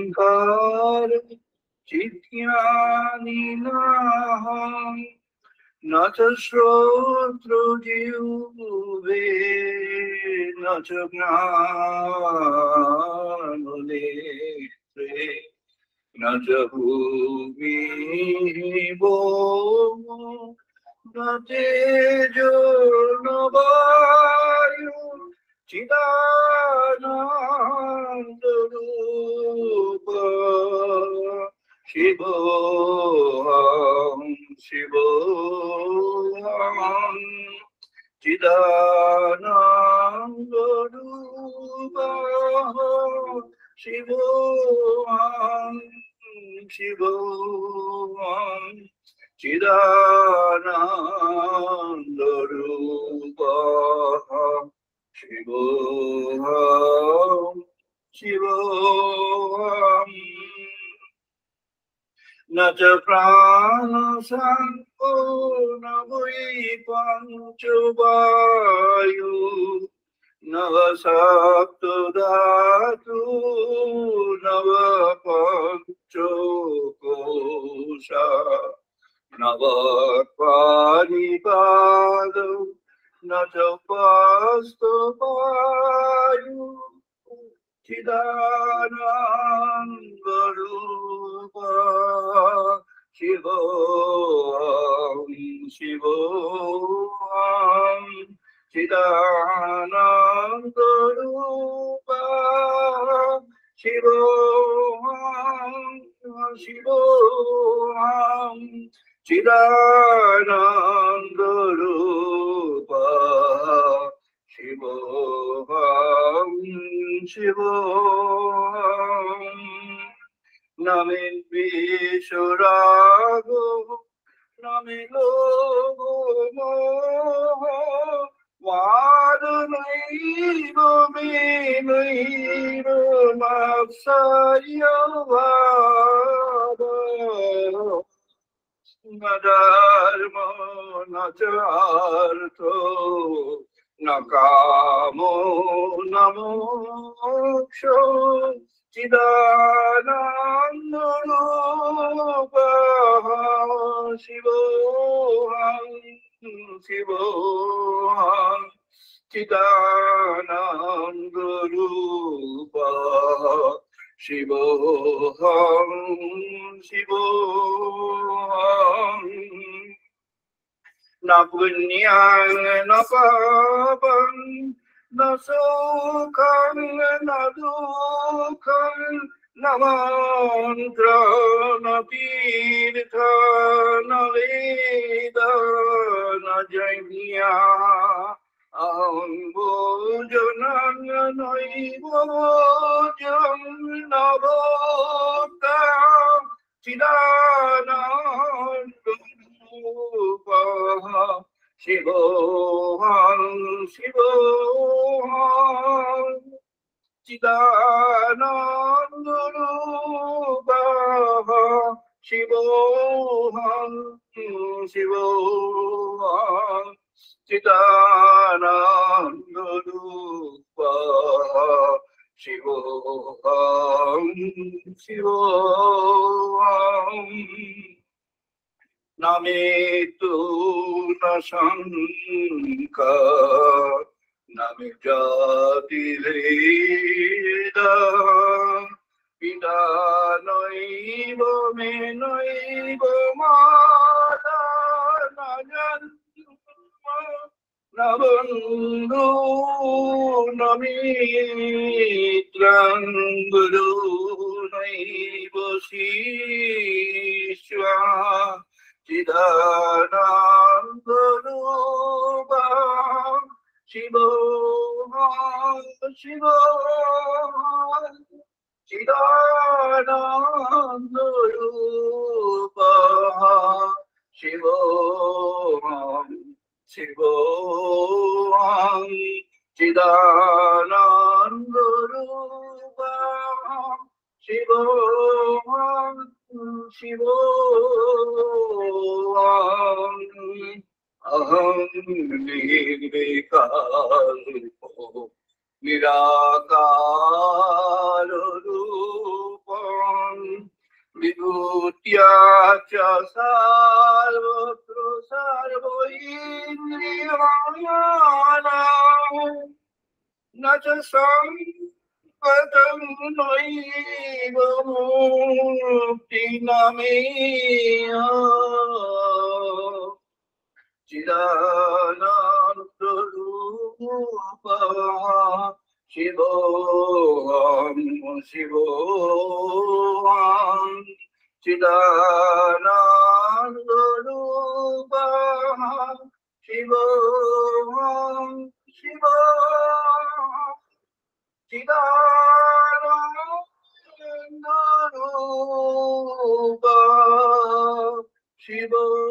Sankar Chityanilaham Nacha Shrotru Jyuve Nacha Gnanole Nacha Bhumi Bo Natejo Navayu Chidananda Rupa Shivoham Shivoham Chidananda Rupa Shivoham Shivoham Chidananda Rupa Shivoham Shivoham Nacha Prana Sanko Navai Panchavayu Nava Sapta Dhatu Nava Pancho Kosha Nava Paripadu Nacha Pastu Chidananda Rupa Shivoham Shivoham Chidananda Rupa Shivoham Shivoham Chidananda Rupa Shivoham Shivoham Namin Vishurago Namin Logo Moho Vadanaiva Minaiva Mapsayavada Nadharmo Nachartho Nakamo Namoksho Chidananda Rupa Shivoham Shivoham Chidananda Rupa Shivoham Shivoham Na punyang na papang na sukhang na dukhang na mantra na tirtha na veda na jainya ang bojanang naibojang na bhakta chidananda Rupa Shivoham Shivoham Chidananda Rupa Shivoham Shivoham Chidananda Rupa Shivoham Shivoham Namitu Nasanka Namijati Veda Pita Noiva Menaiva Mata Najanma Nabandhu Namitran Guru Naiva Shishwa Chidananda Rupa Shivoham Shivoham Chidananda Rupa Shivoham Shivoham Chidananda Rupa Shivoham Shivoham Aham Nirvikalpo Nirakara Rupam विभूत्या च सर्वत्र सर्वैन्द्रियाणाम् न च संपदं नैव मुक्तिनमेय चिदानन्दरूपः शिवोऽहं शिवोऽहं चिदानन्दरूपः शिवोऽहं शिवोऽहं चिदानन्दरूपः शिवोऽहं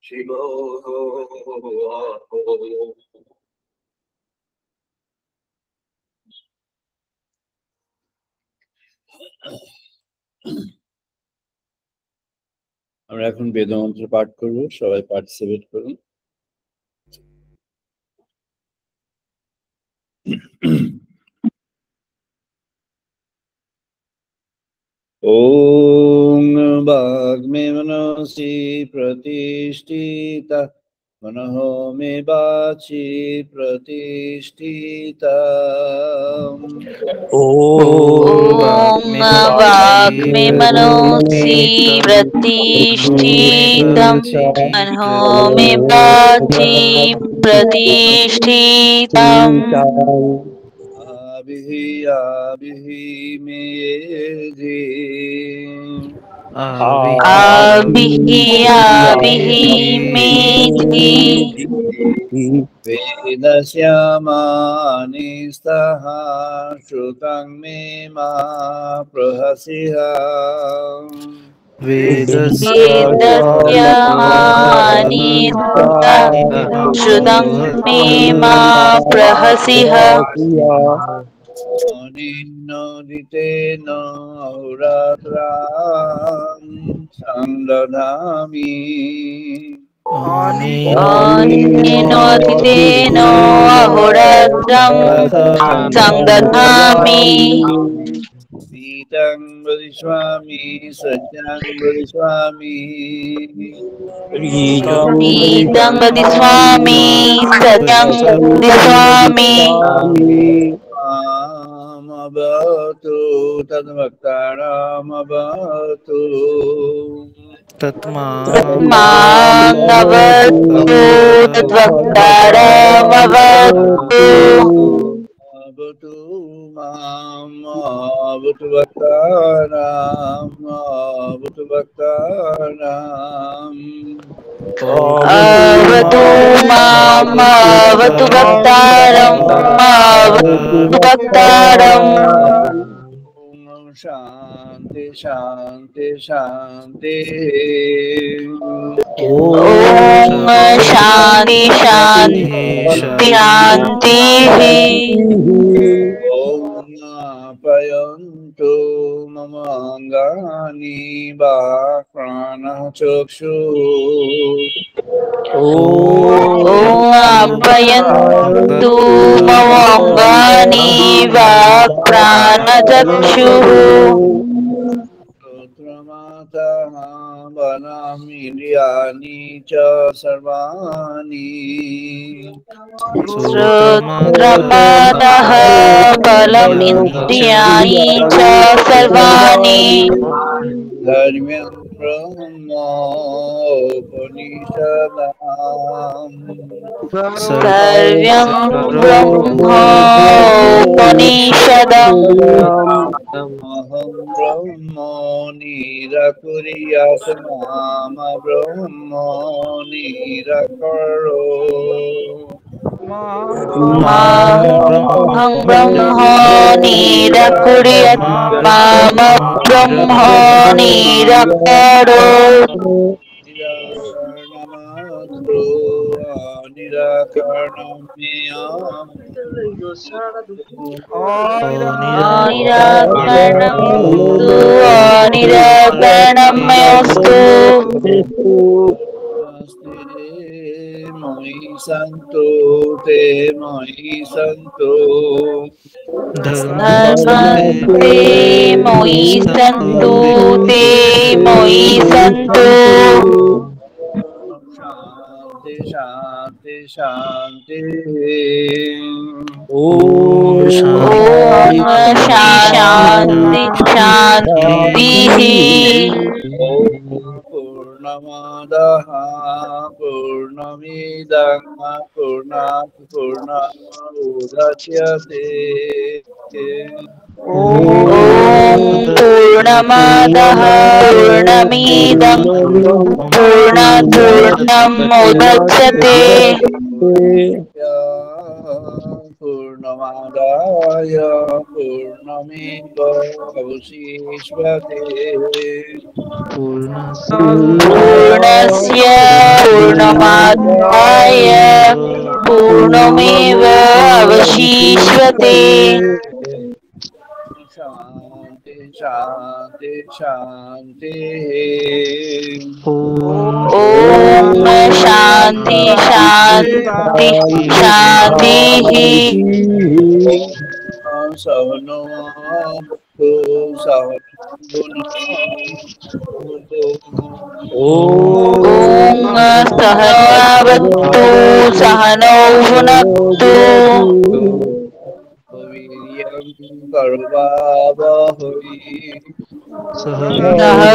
शिवोऽहं আমরা এখন বেদমন্ত্র পাঠ করব, সবাই পার্টিসিপেট করুন। ওম বাগ্মে মনসি প্রতিষ্ঠিতা मनः मे वाचि प्रतिष्ठिता। ॐ वाग्मे मनसि प्रतिष्ठितं मनः मे वाचि प्रतिष्ठितम्। आबिः मे मेधि वेदस्यामानि स्तः श्रुतं मे मा प्रहसिः। वेदस्यामानि श्रुतं मे मा प्रहसिः। निन्नोदितेन अहोरात्रां संदधामि। निन्नोदितेन अहोरात्रं संदधामि। ीतं वदिष्यामि सत्यं वदिष्यामि। नीतं वदिष्यामि सत्यं वदिष्यामि। मामवतु तद्वक्तारमवतु। तत्मामवतु तद्वक्तारमवतु। अवतु माम् अवतु वक्तारम् अवतु वक्तारम्। अवतु माम् अवतु वक्तारम् अवतु वक्तारम्। शान्ति शान्ति शान्ति। ॐ शान्ति शान्ति शान्तिः। ॐ आप्यायन्तु मम अङ्गानि वाक् प्राणः चक्षुः। ॐ आप्यायन्तु मम अङ्गानि वाक् प्राणचक्षुः। श्रोत्रमातः बलामीन्द्रियाणि च सर्वाणि। श्रोत्रमातः बलम् इन्द्रियाणि च सर्वाणि। धर्म्यं ब्रह्मोपनिषदाम्। सर्वं ब्रह्मोपनिषदम्। अहं ब्रह्मो निराकुर्यात् मां ब्रह्मो निराकरो। अहं ब्रह्मो निराकुर्यात् मां ब्रह्मो निराकरो। निराकरणमात्रो निराकरणं निराकरणमस्तु निराकरणमस्तु। मयि सन्तु ते मयि सन्तु धर्मस्ते मयि सन्तु ते मयि सन्तु शान्ति शान्ति शान्ति ॐ ॐ शान्ति शान्ति शान्तिः पूर्णमादः पूर्णमिदं पूर्णात् पूर्णमुदच्यते ॐ पूर्णमादः पूर्णमिदं पूर्णात् पूर्णमुदच्यते पूर्णमादाय पूर्णमेवावशिष्यते पूर्णस्य पूर्णमादाय पूर्णमेव अवशिष्यते शान्ति शान्ति शान्ति ॐ शान्ति शान्ति शान्तिः सहनो ॐ सहनावतु सहनौ भुनक्तु वीर्यं कर्वावहै सह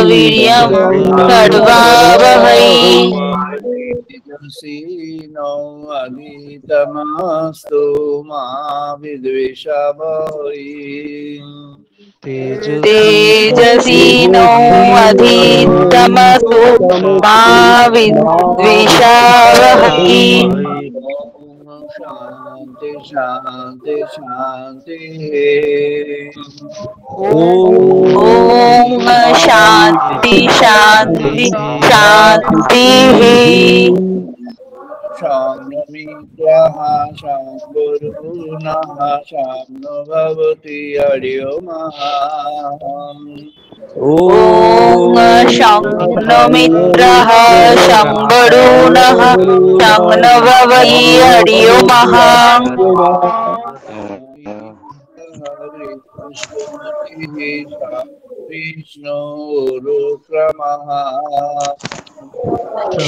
वीर्यं कर्वावहै तेजस्विनो अधीतमस्तु मा विद्विषावहै तेजस्विनो अधीतमस्तु मा विद्विषावहै शान्ति शान्ति शान्ति ॐ शान्ति शान्ति शान्तिः शाम्यमित्याः शाम्बुरुनः शाम्नो भवति हरिओमः ॐ शङ्नमित्रः शम्बरुणः शङ्नवै हरिओमः विष्णुरुक्रमः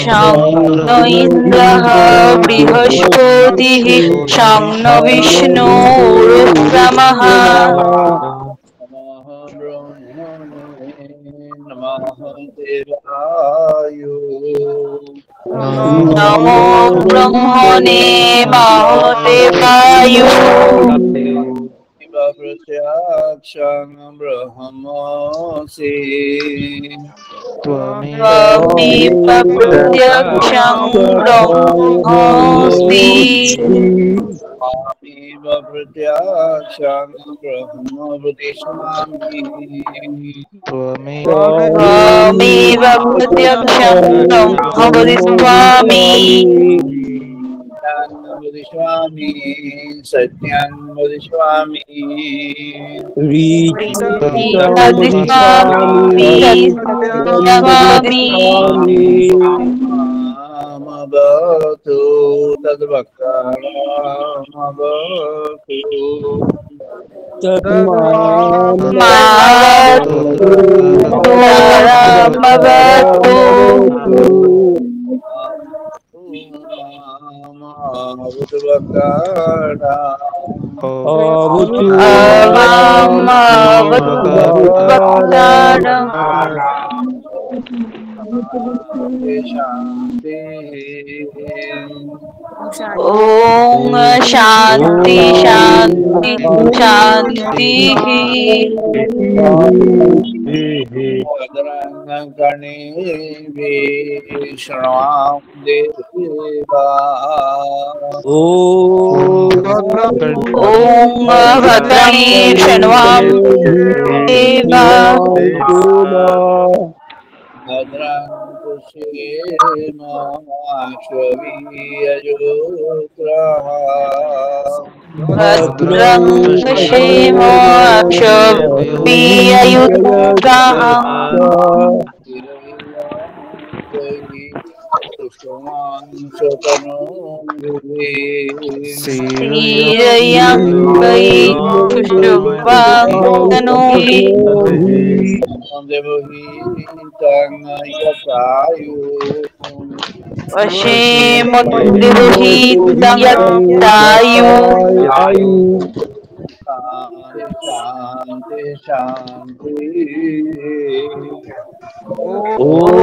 शङ्न इन्द्रः बृहस्पतिः शङ्न विष्णुरुक्रमः नमः देवाय नमो ब्रह्मणे महादेवाय प्रत्यक्षं ब्रह्मसि त्वमेव प्रत्यक्षं ब्रह्मासि त्वमेव प्रत्यक्षं ब्रह्म वदिष्यामि त्वमेव प्रत्यक्षं ब्रह्म वदिष्यामि वदिष्यामि सत्यं वदिष्यामि मामवतु तद्वक्तारमवतु ॐ शान्ति शान्ति शान्तिः गणे शृण्वां देवा ॐ भद्रणी शृण्वां देवा भद्रं कुशेमाश्ववीयजोत्रः भद्रं पश्येमाक्षभिर्ययुत्राः Siriyam vai Pushpanganohi Vashemuddhihi Yaktayu शांति शांति Om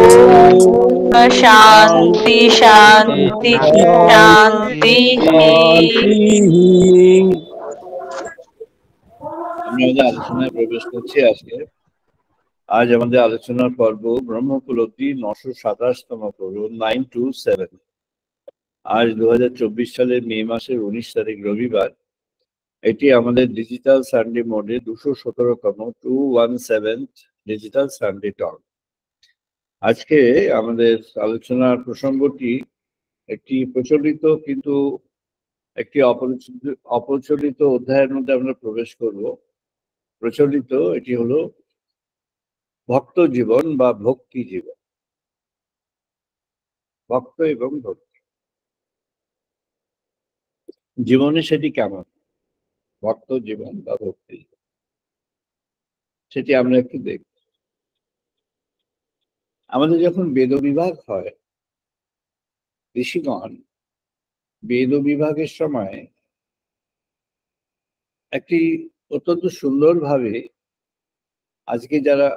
Shanti Shanti Shanti আমি আমাদের আলোচনায় প্রবেশ করছি আজকে। আজ আমাদের আলোচনার পর্ব ব্রহ্মোপলব্ধি 927তম পর্ব 927। আজ 2024 সালের মে মাসের 19 তারিখ রবিবার। এটি আমাদের ডিজিটাল সানডে মোডে 217তম 217th ডিজিটাল সানডে টক। আজকে আমাদের আলোচনার প্রসঙ্গটি একটি প্রচলিত কিন্তু একটি অপ্রচলিত অধ্যায়ের মধ্যে আমরা প্রবেশ করব। প্রচলিত এটি হলো ভক্ত জীবন বা ভক্তি জীবন। ভক্ত এবং ভক্তি জীবনে সেটি কেমন, ভক্ত জীবন বা ভক্তি জীবন, সেটি আমরা একটু দেখব। আমাদের যখন বেদ বিভাগ হয়, ঋষিগণ বেদ বিভাগের সময় একটি অত্যন্ত সুন্দরভাবে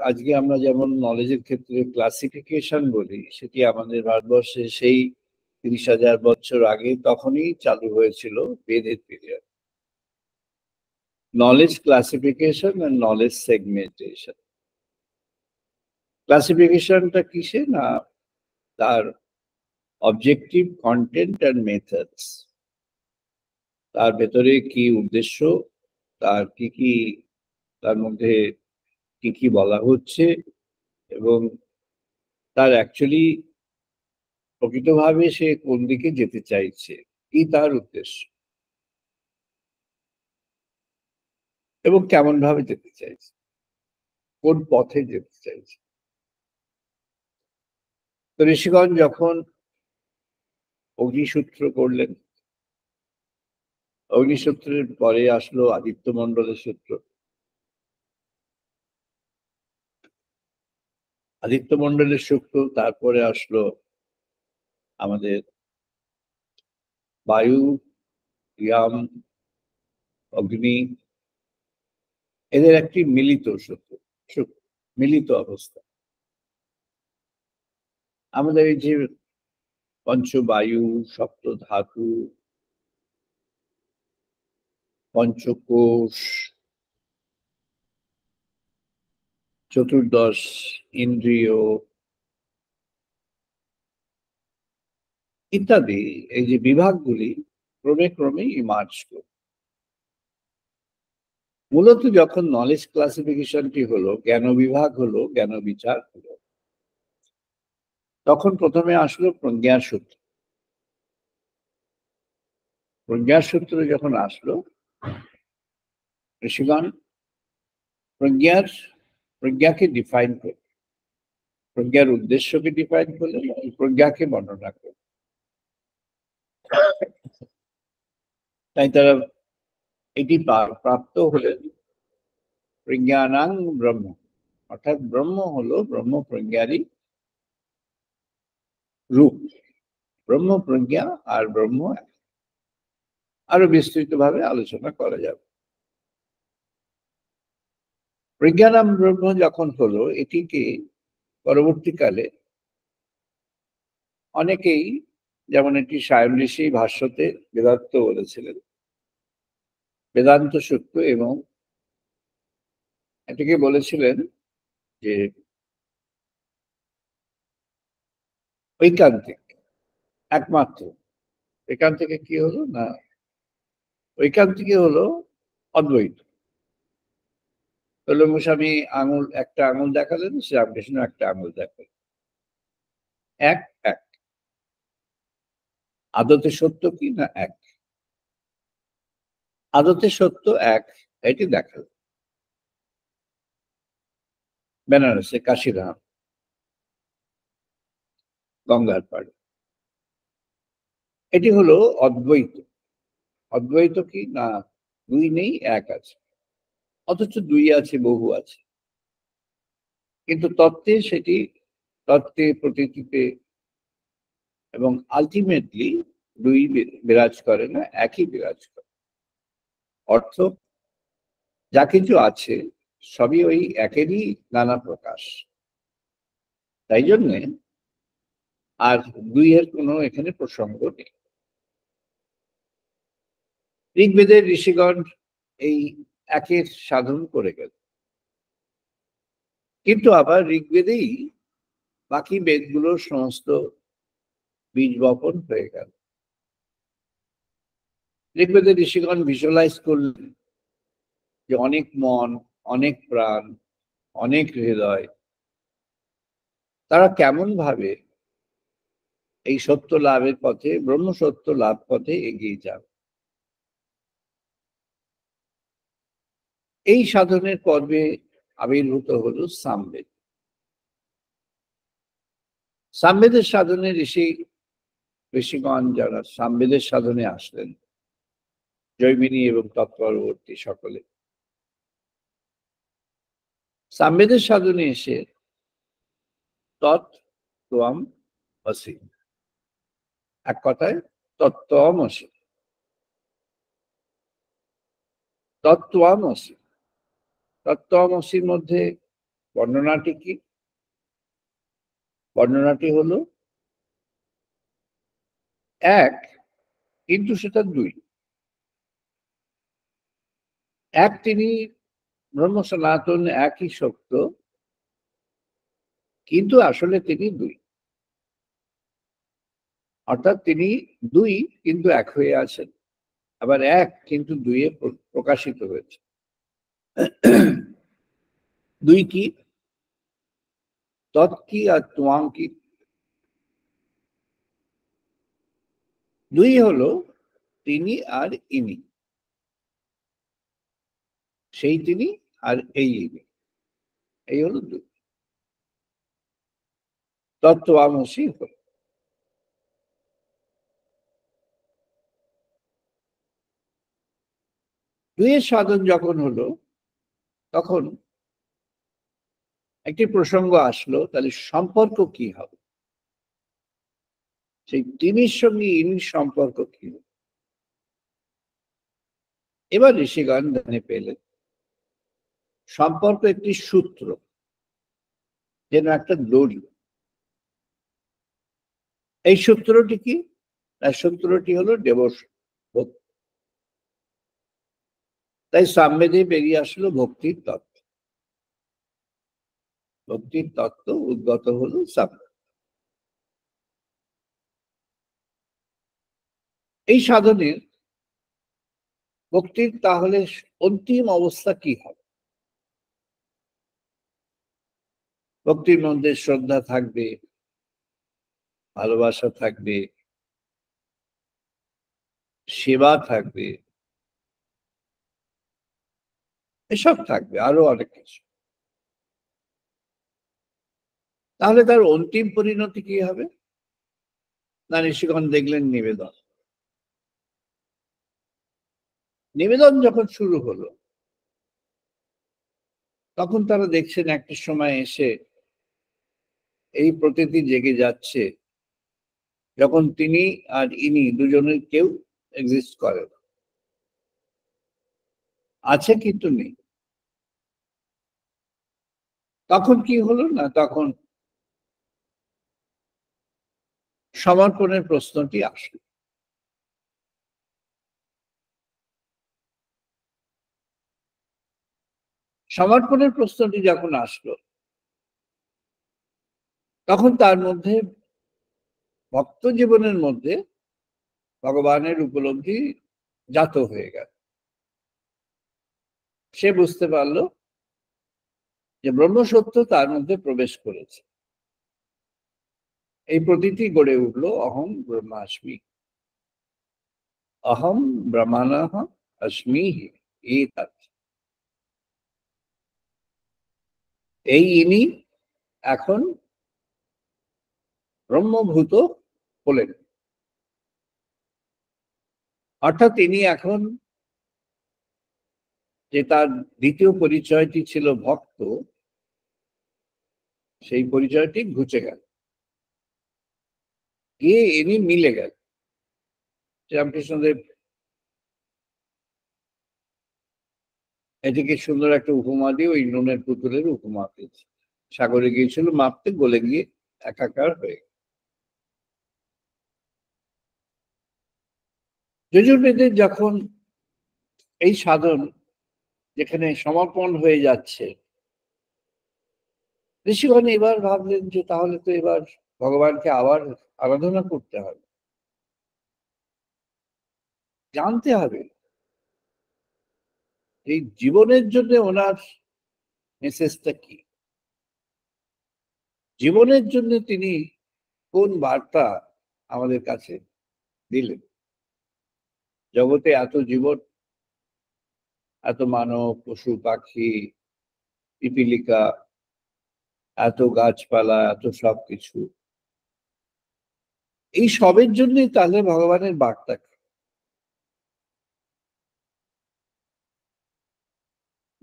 আজকে আমরা যেমন নলেজের ক্ষেত্রে ক্লাসিফিকেশন বলি, সেটি আমাদের ভারতবর্ষে সেই 30,000 বছর আগে তখনই চালু হয়েছিল বেদের পিরিয়ড। নলেজ ক্লাসিফিকেশন আর নলেজ সেগমেন্টেশন। ক্লাসিফিকেশনটা কিসে না, তার অবজেক্টিভ, কন্টেন্ট আর মেথডস, তার ভেতরে কি উদ্দেশ্য, তার কি তার মধ্যে কি বলা হচ্ছে, এবং তার অ্যাকচুয়ালি প্রকৃতভাবে সে কোন দিকে যেতে চাইছে, কি তার উদ্দেশ্য এবং কেমন ভাবে যেতে চাইছে, কোন পথে যেতে চাইছে। তো ঋষিগণ যখন অগ্নিসূত্র করলেন, অগ্নিসূত্রের পরে আসলো আদিত্য মন্ডলের সূত্র। আদিত্য মন্ডলের সূত্র, তারপরে আসলো আমাদের বায়ু, ইয়াম, অগ্নি, এদের একটি মিলিত সূত্র, মিলিত অবস্থা। আমাদের এই যে পঞ্চবায়ু, সপ্ত ধাতু, পঞ্চকোষ, চতুর্দশ ইন্দ্রিয় ইত্যাদি, এই যে বিভাগগুলি ক্রমে ক্রমে ইমার্জ করে। মূলত যখন নলেজ ক্লাসিফিকেশনটি হলো, জ্ঞান বিভাগ হলো, জ্ঞান বিচার হলো, তখন প্রথমে আসলো প্রজ্ঞার সূত্র। প্রজ্ঞার সূত্র যখন আসলো, ঋষিগণ প্রজ্ঞাকে ডিফাইন করে, প্রজ্ঞার উদ্দেশ্যকে ডিফাইন করলেন, প্রজ্ঞাকে বর্ণনা করলেন। তাই তারা এটি প্রাপ্ত হলেন প্রজ্ঞানাং ব্রহ্ম, অর্থাৎ ব্রহ্ম হলো ব্রহ্ম প্রজ্ঞারই রূপ। ব্রহ্ম প্রজ্ঞা আর ব্রহ্ম আরো বিস্তৃত ভাবে আলোচনা করা যাবে। প্রজ্ঞানাম ব্রহ্ম যখন হলো, এটিকে পরবর্তীকালে অনেকেই, যেমন এটি সায়ন ঋষি ভাষ্যতে বেদান্ত বলেছিলেন, বেদান্ত সূত্র, এবং এটিকে বলেছিলেন যে ঐকান্তিক, একমাত্র। এখান থেকে কি হলো না, ঐকান্তিকে হলো অদ্বৈত। গোস্বামী একটা আঙুল দেখালেন, শ্রীরামকৃষ্ণ একটা আঙুল দেখালেন, এক এক। আদতে সত্য কি না এক, আদতে সত্য এক, এটি দেখালেন বেনারসে, কাশীধাম, গঙ্গার পাড়ে। এটি হলো অদ্বৈত। অদ্বৈত কি না, দুই নেই, এক আছে, অথচ দুই আছে, বহু আছে, কিন্তু তত্ত্বে সেটি, তত্ত্বে প্রতীতিতে এবং আলটিমেটলি দুই বিরাজ করে না, একই বিরাজ করে। অর্থ, যা কিছু আছে সবই ওই একেরই নানা প্রকাশ। তাই জন্যে আর দুইয়ের কোনো এখানে প্রসঙ্গ নেই। ঋগ্বেদের ঋষিগণ এই একের সাধন করে গেল, কিন্তু আবার ঋগ্বেদেই বাকি বেদগুলোর সমস্ত বীজ বপন হয়ে গেল। ঋগ্বেদের ঋষিগণ ভিজুয়ালাইজ করলেন যে অনেক মন, অনেক প্রাণ, অনেক হৃদয়, তারা কেমন ভাবে এই সত্য লাভের পথে, ব্রহ্ম সত্য লাভ পথে এগিয়ে যাবে। এই সাধনের পর্বে আবির্ভূত হলো সামবেদ। সামবেদের সাধনে ঋষিগণ যারা সামবেদের সাধনে আসলেন, জৈমিনী এবং তৎপরবর্তী সকলে সামবেদের সাধনে এসে তৎ ত্বম অসি, এক কথায় তত্ত্বমসি, তত্ত্বমসি। তত্ত্বমসির মধ্যে বর্ণনাটি কি? বর্ণনাটি হলো এক, কিন্তু সেটা দুই। এক, তিনি ব্রহ্ম সনাতন, একই সত্য, কিন্তু আসলে তিনি দুই। অর্থাৎ তিনি দুই কিন্তু এক হয়ে আছেন, আবার এক কিন্তু দুইয়ে প্রকাশিত হয়েছে। দুই কি? তৎ কি আর ত্বং কি? দুই হলো তিনি আর ইনি, সেই তিনি আর এই ইনি, এই হলো দুই। তত্ত্বমসি হল। দুইয়ের সাধন যখন হলো, তখন একটি প্রসঙ্গ আসলো, তাহলে সম্পর্ক কি হবে? সেই তিনির সঙ্গে ইনির সম্পর্ক কি? এবার ঋষিগণ জানে পেলেন সম্পর্ক একটি সূত্র, যেন একটা দড়ি। এই সূত্রটি কি? সূত্রটি হলো দেবস্ব। তাই সামবেদে বেরিয়ে আসলো ভক্তির তত্ত্ব। ভক্তির তত্ত্ব উদ্গত হলো সামবেদ। এই সাধনের ভক্তির তাহলে অন্তিম অবস্থা কি হবে? ভক্তির মধ্যে শ্রদ্ধা থাকবে, ভালোবাসা থাকবে, সেবা থাকবে, এসব থাকবে, আরো অনেক কিছু। তাহলে তার অন্তিম পরিণতি কি হবে? না, ঋষিগণ দেখলেন নিবেদন। নিবেদন যখন শুরু হলো, তখন তারা দেখছেন একটা সময় এসে এই প্রতীতি জেগে যাচ্ছে, যখন তিনি আর ইনি দুজনের কেউ এক্সিস্ট করে না, আছে কিন্তু নেই। তখন কি হলো না, তখন সমর্পণের প্রশ্নটি আসলো। সমর্পণের প্রশ্নটি যখন আসলো, তখন তার মধ্যে, ভক্ত জীবনের মধ্যে ভগবানের উপলব্ধি জাত হয়ে গেল। সে বুঝতে পারলো যে ব্রহ্মসত্য তার মধ্যে প্রবেশ করেছে। এই প্রতীতি গড়ে উঠলো অহং ব্রহ্মাস্মি, অহম ব্রহ্মাণঃ अस्मि एतत्। এই ইনি এখন ব্রহ্মভূত হলেন। অর্থাৎ তিনি এখন যে তার দ্বিতীয় পরিচয়টি ছিল ভক্ত, সেই পরিচয়টি ঘুচে গেল, গিয়ে ইনি মিলে গেল। শ্রীরামকৃষ্ণদেব এটিকে সুন্দর একটা উপমা দিয়ে ওই নুনের পুতুলের উপমা পেয়েছে। সাগরে গিয়েছিল মাপতে, গলে গিয়ে একাকার হয়ে গেল। যজুর্বেদের যখন এই সাধন যেখানে সমর্পণ হয়ে যাচ্ছে, ঋষিগণ এবার ভাবলেন যে তাহলে তো এবার ভগবানকে আবার আরাধনা করতে হবে, জানতে হবে এই জীবনের জন্য ওনার মেসেজটা কি, জীবনের জন্য তিনি কোন বার্তা আমাদের কাছে দিলেন। জগতে এত জীবন, এত মানব, পশু পাখি, পিপিলিকা, এত গাছপালা, এত সবকিছু, এই সবের জন্যই তাহলে ভগবানের বার্তা কি?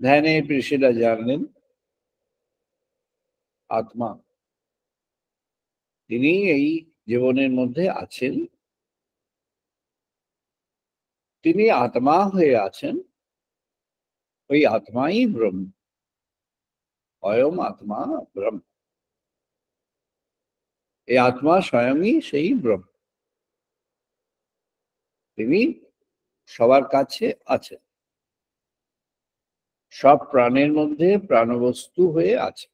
ধ্যানে ঋষিরা জানলেন আত্মা, তিনি এই জীবনের মধ্যে আছেন, তিনি আত্মা হয়ে আছেন, ওই আত্মাই ব্রহ্ম, অয়ম আত্মা ব্রহ্ম। এই আত্মা স্বয়ংই সেই ব্রহ্ম, তিনি সবার কাছে আছেন, সব প্রাণের মধ্যে প্রাণবস্তু হয়ে আছে,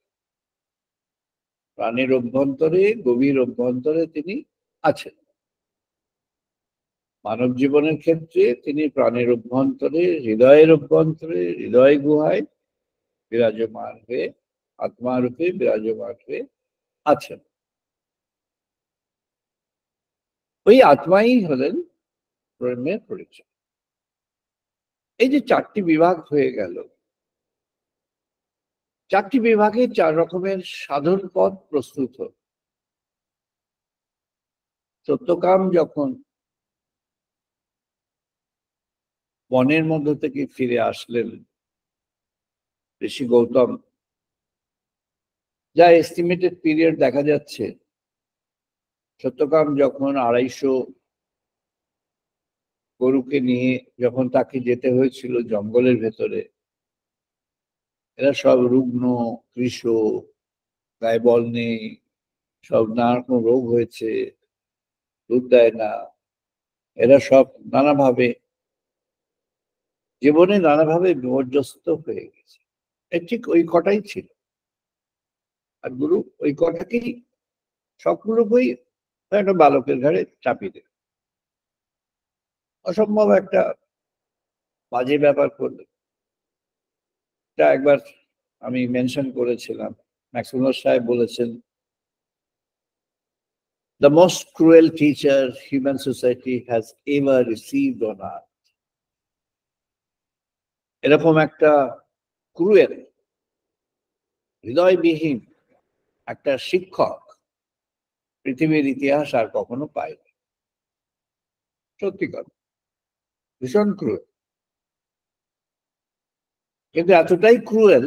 প্রাণের অভ্যন্তরে, গভীর অভ্যন্তরে তিনি আছেন। মানব জীবনের ক্ষেত্রে তিনি প্রাণের অভ্যন্তরে, হৃদয়ের অভ্যন্তরে, হৃদয় গুহায় বিরাজমান হয়ে, আত্মারূপে বিরাজমান হয়ে আছেন। ওই আত্মাই হলেন ব্রহ্মের পরিচয়। এই যে চারটি বিভাগ হয়ে গেল, চারটি বিভাগে চার রকমের সাধন পথ প্রস্তুত হল। সত্যকাম যখন বনের মধ্য থেকে ফিরে আসলেন, ঋষি গৌতম, যা এস্টিমেটেড পিরিয়ড দেখা যাচ্ছে, সত্যকাম যখন 250 গরুকে নিয়ে যখন তাকে যেতে হয়েছিল জঙ্গলের ভেতরে, এরা সব রুগ্ন, কৃষ, গায়ে বল নেই, সব নানা রকম রোগ হয়েছে, দুধ দেয় না, এরা সব নানাভাবে জীবনে নানাভাবে বিপর্যস্ত হয়ে গেছে। ঠিক ওই কটাই ছিল, আর গুরু ওই কটাকেই সবগুলোকেই একটা বালকের ঘাড়ে চাপিয়ে দেবে। অসম্ভব একটা বাজে ব্যাপার করলে। এটা একবার আমি মেনশন করেছিলাম, ম্যাক্সিমাস সাহেব বলেছেন, the most cruel teacher human society has ever received on earth. এরকম একটা ক্রুয়েল, হৃদয়বিহীন একটা শিক্ষক পৃথিবীর ইতিহাস আর কখনো পায়নি। সত্যিকার ভীষণ ক্রুয়েল, কিন্তু এতটাই ক্রুয়েল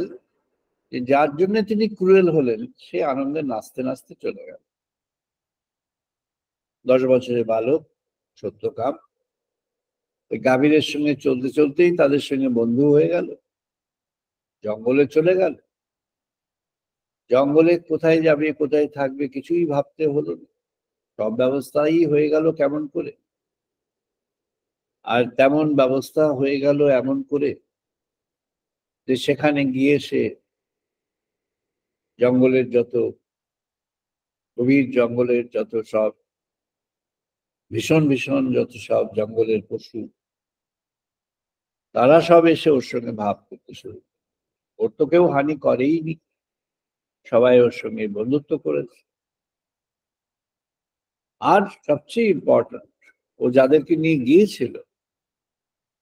যে যার জন্য তিনি ক্রুয়েল হলেন সে আনন্দে নাচতে নাচতে চলে গেল। 10 বছরের বালক সত্যকাম ওই গাভীরের সঙ্গে চলতে চলতেই তাদের সঙ্গে বন্ধু হয়ে গেল, জঙ্গলে চলে গেল। জঙ্গলে কোথায় যাবে, কোথায় থাকবে কিছুই ভাবতে হলো না, সব ব্যবস্থাই হয়ে গেল কেমন করে। আর তেমন ব্যবস্থা হয়ে গেল এমন করে যে সেখানে গিয়ে সে জঙ্গলের যত, গভীর জঙ্গলের যত সব ভীষণ ভীষণ যত সব জঙ্গলের পশু, তারা সব এসে ওর সঙ্গে ভাব করতে শুরু। ওর তো কেউ হানি করেইনি, সবাই ওর সঙ্গে বন্ধুত্ব করেছে। আর সবচেয়ে ইম্পর্টেন্ট, ও যাদেরকে নিয়ে গিয়েছিল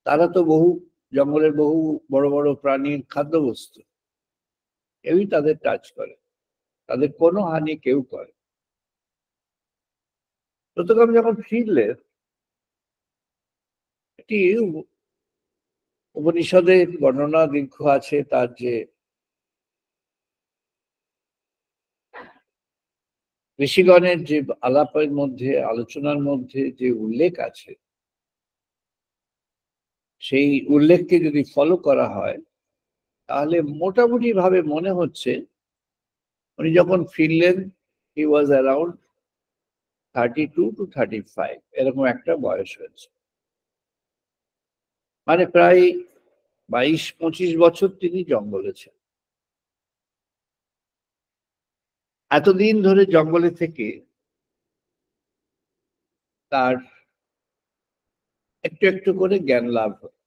তারা তো বহু জঙ্গলের বহু বড় বড় প্রাণীর খাদ্যবস্তু, কেউই তাদের টাচ করে, তাদের কোনো হানি কেউ করে। সত্যকাম যখন ফিরলেন একটি উপনিষদের বর্ণনা দীর্ঘ আছে, তার যে ঋষিগণের যে আলাপের মধ্যে, আলোচনার মধ্যে যে উল্লেখ আছে, সেই উল্লেখকে যদি ফলো করা হয় তাহলে মোটামুটি ভাবে মনে হচ্ছে উনি যখন ফিরলেন হি ওয়াজ অ্যারাউন্ড 32 to 35, এরকম একটা বয়স হয়েছে। মানে প্রায় 22-25 বছর তিনি জঙ্গলে ছিলেন। এতদিন ধরে জঙ্গলে থেকে তার একটু একটু করে জ্ঞান লাভ হলো।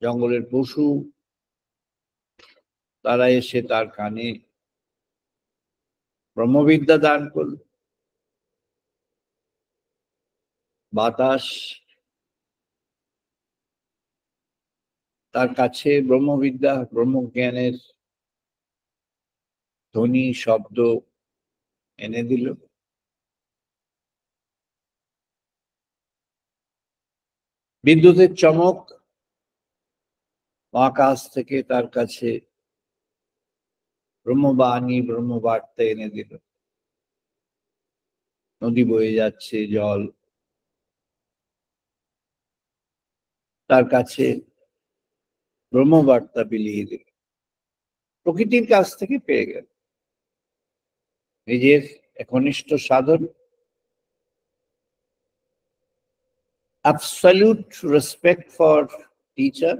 জঙ্গলের পশু তারা এসে তার কানে ব্রহ্মবিদ্যা দান করল। বাতাস তার কাছে ব্রহ্মবিদ্যা, ব্রহ্মজ্ঞানের ধ্বনি, শব্দ এনে দিল। বিদ্যুতের চমক মহাকাশ থেকে তার কাছে ব্রহ্মবাণী, ব্রহ্মবার্তা এনে দিল। নদী বয়ে যাচ্ছে, জল তার কাছে ব্রহ্মবার্তা বিলিয়ে দিল। প্রকৃতির কাছ থেকে পেয়ে গেল। নিজের একনিষ্ঠ সাধন, absolute respect for teacher,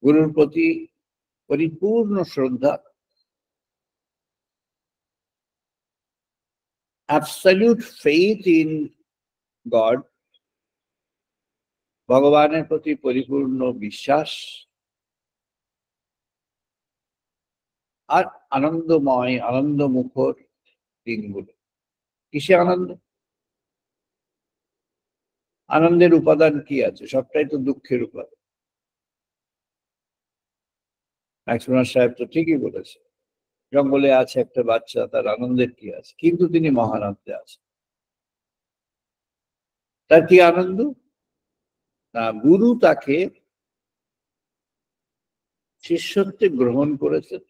গুরুর প্রতি পরিপূর্ণ শ্রদ্ধা, absolute faith in God, ভগবানের প্রতি পরিপূর্ণ বিশ্বাস, আর আনন্দময়, আনন্দমুখর দিনগুলো। কিসে আনন্দ? আনন্দের উপাদান কি আছে? সবটাই তো দুঃখের উপাদান। ম্যাক্সিমার সাহেব তো ঠিকই বলেছে, জঙ্গলে আছে একটা বাচ্চা, তার আনন্দের কি আছে? কিন্তু তিনি মহানন্দে আছেন। তার কি আনন্দ? না, গুরু তাকে শিষ্যত্বে গ্রহণ করেছেন,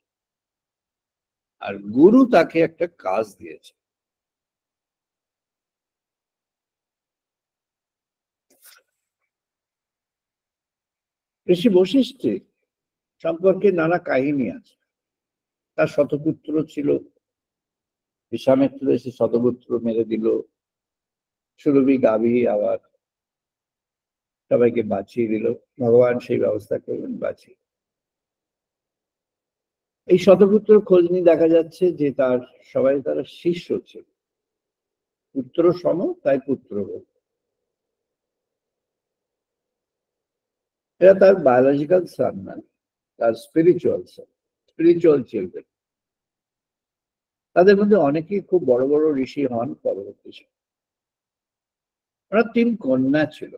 আর গুরু তাকে একটা কাজ দিয়েছে। ঋষি বশিষ্ঠ সম্পর্কে নানা কাহিনী আছে। তার শতপুত্র ছিল, বিশ্বামিত্র এসে শতপুত্র মেরে দিল, সুরভি গাভী আবার সবাইকে বাঁচিয়ে দিল, ভগবান সেই ব্যবস্থা করবেন, বাঁচিয়ে। এই শতপুত্র খোঁজ নিয়ে দেখা যাচ্ছে যে তার সবাই তারা শিষ্য ছিল, পুত্র সম, তাই পুত্র বল। এরা তার বায়োলজিক্যাল সান না, তার স্পিরিচুয়াল সান, স্পিরিচুয়াল চিলড্রেন। তাদের মধ্যে অনেকেই খুব বড় বড় ঋষি হন পরবর্তী সময়ে। ওরা 3 কন্যা ছিল,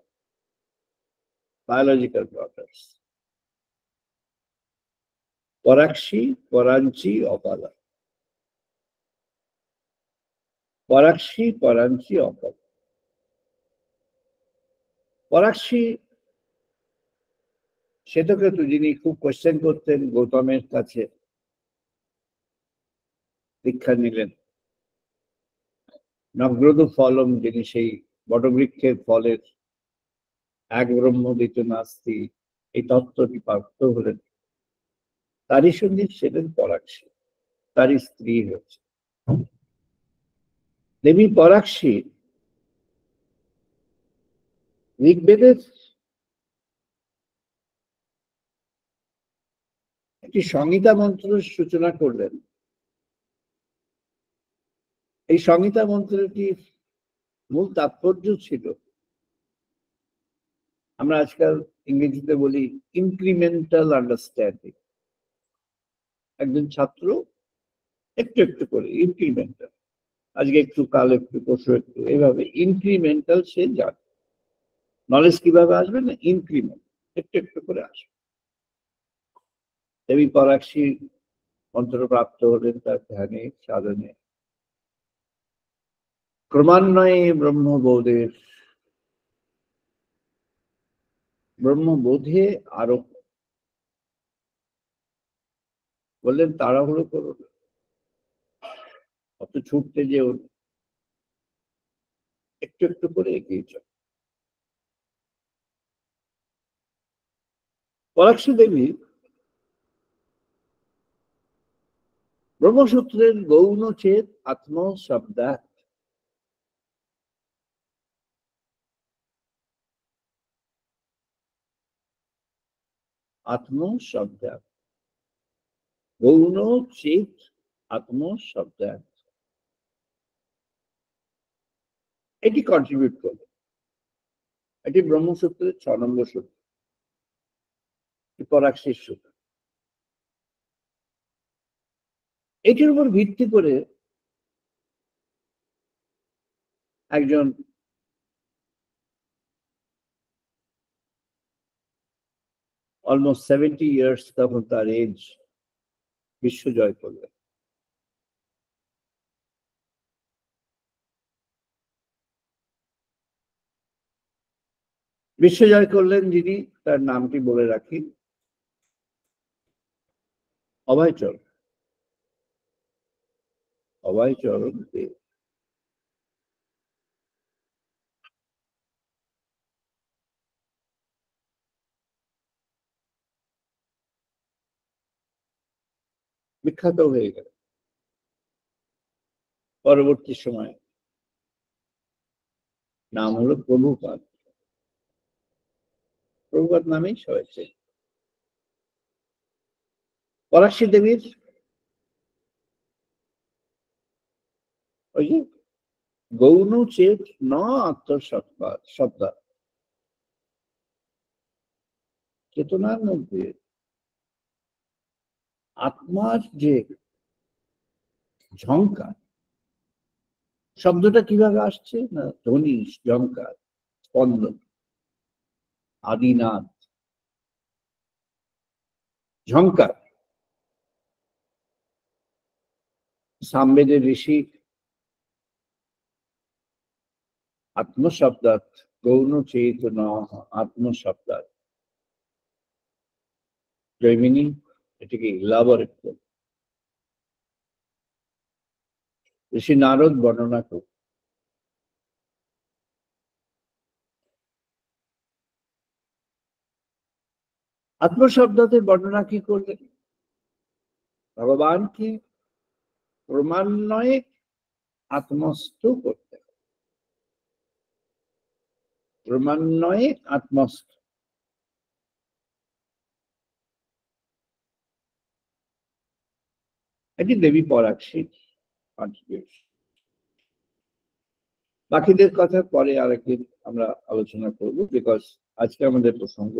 বায়োলজিক্যাল ডটার্স: পরাক্ষী, পরাঞ্চি, অপালা। পরাক্ষী, পরাঞ্চি, অপালা। পরাক্ষী শ্বেতকেতু, যিনি খুব কোয়েশ্চেন করতেন, গৌতমের কাছে দীক্ষা নিলেন। নগ্রদু ফলম, যিনি সেই বটবৃক্ষের ফলের এক ব্রহ্ম দ্বিতীয় নাস্তি, এই তত্ত্বটি প্রাপ্ত হলেন। তারই সঙ্গে ছিলেন পরাক্ষী, তারই স্ত্রী হয়েছে। দেবী পরাক্ষী ঋগ্বেদের একটি সংহিতা মন্ত্রের সূচনা করলেন। এই সংহিতা মন্ত্রটির মূল তাৎপর্য ছিল, আমরা আজকাল ইংরেজিতে বলি ইনক্রিমেন্টাল আন্ডারস্ট্যান্ডিং। একজন ছাত্র একটু একটু করে ইনক্রিমেন্টাল, আজকে একটু, কাল একটু, পরশু একটু, এইভাবে ইনক্রিমেন্টাল সে জানে। নলেজ কিভাবে আসবে? না, ইনক্রিমেন্ট, একটু একটু করে আসবে। দেবী পরাক্ষী মন্ত্র প্রাপ্ত হলেন তার ধ্যানে, সাধনে। ক্রমান্বয়ে ব্রহ্মবোধে আরো বললেন তাড়াহুড়ো করো না, অত ছুটতে যেও না, একটু একটু করে এগিয়ে চল। পরাক্ষী দেবী ব্রহ্মসূত্রের গৌণ চেত আত্ম শব্দাৎ আত্ম শব্দাৎ গৌণ চেত আত্ম শব্দাৎ এটি কন্ট্রিবিউট করবে। এটি ব্রহ্মসূত্রের 6 নম্বর সূত্র, পরাক্ষীর সূত্র। এটির উপর ভিত্তি করে একজন অলমোস্ট 70 ইয়ার্স, তখন তার এজ, বিশ্ব জয় করলেন। বিশ্ব জয় করলেন যিনি, তার নামটি বলে রাখি, অভয়চরণ। অভয়চরণ দেব। বিখ্যাত হয়ে গেল। পরবর্তী সময়ে নাম হলো প্রভুপাদ। প্রভুপাদ নামেই সবাই চেনে। পরাক্ষী দেবীর ওই যে গৌণ চেত ন আত্মশব্দ, চেতনার মধ্যে আত্মার যে ঝংকার, শব্দটা কিভাবে আসছে না, ধ্বনি, ঝংকার, স্পন্দন, আদিনাদ, ঝংকার। সামবেদের ঋষি আত্মশব্দাৎ গৌণ চেতনা আত্মশব্দাৎ, জৈমিনী এটিকে ইলাবরেট করে ঋষি নারদ বর্ণনা করে। আত্মশব্দতে বর্ণনা কি করলেন? ভগবানকে ক্রমান্বয়ে আত্মস্থ করতে, ক্রমান্বয়ে আত্মস্থ। এটি দেবী পরাক্ষীর কন্ট্রিবিউশন। বাকিদের কথা পরে আরেকদিন আমরা আলোচনা করব, বিকজ আজকে আমাদের প্রসঙ্গ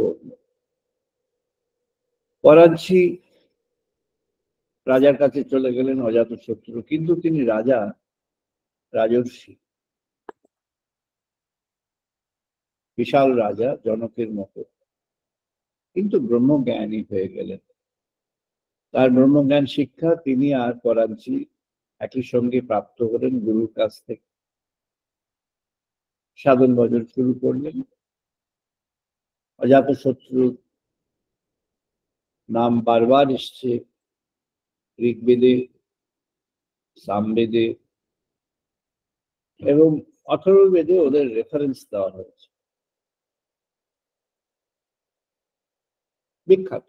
পরাঞ্চি রাজার কাছে চলে গেলেন অজাতশত্রু, কিন্তু তিনি রাজা, রাজর্ষি, বিশাল রাজা জনকের মতো, কিন্তু ব্রহ্মজ্ঞানী হয়ে গেলেন। তার ব্রহ্মজ্ঞান শিক্ষা তিনি আর পরাঞ্চি একই সঙ্গে প্রাপ্ত হলেন গুরুর কাছ থেকে। সাধন ভজন শুরু করলেন। অজাতশত্রুর নাম বারবার এসছে ঋগ্বেদে, সামবেদে এবং অথর্ববেদে ওদের রেফারেন্স দেওয়া হয়েছে। বিখ্যাত।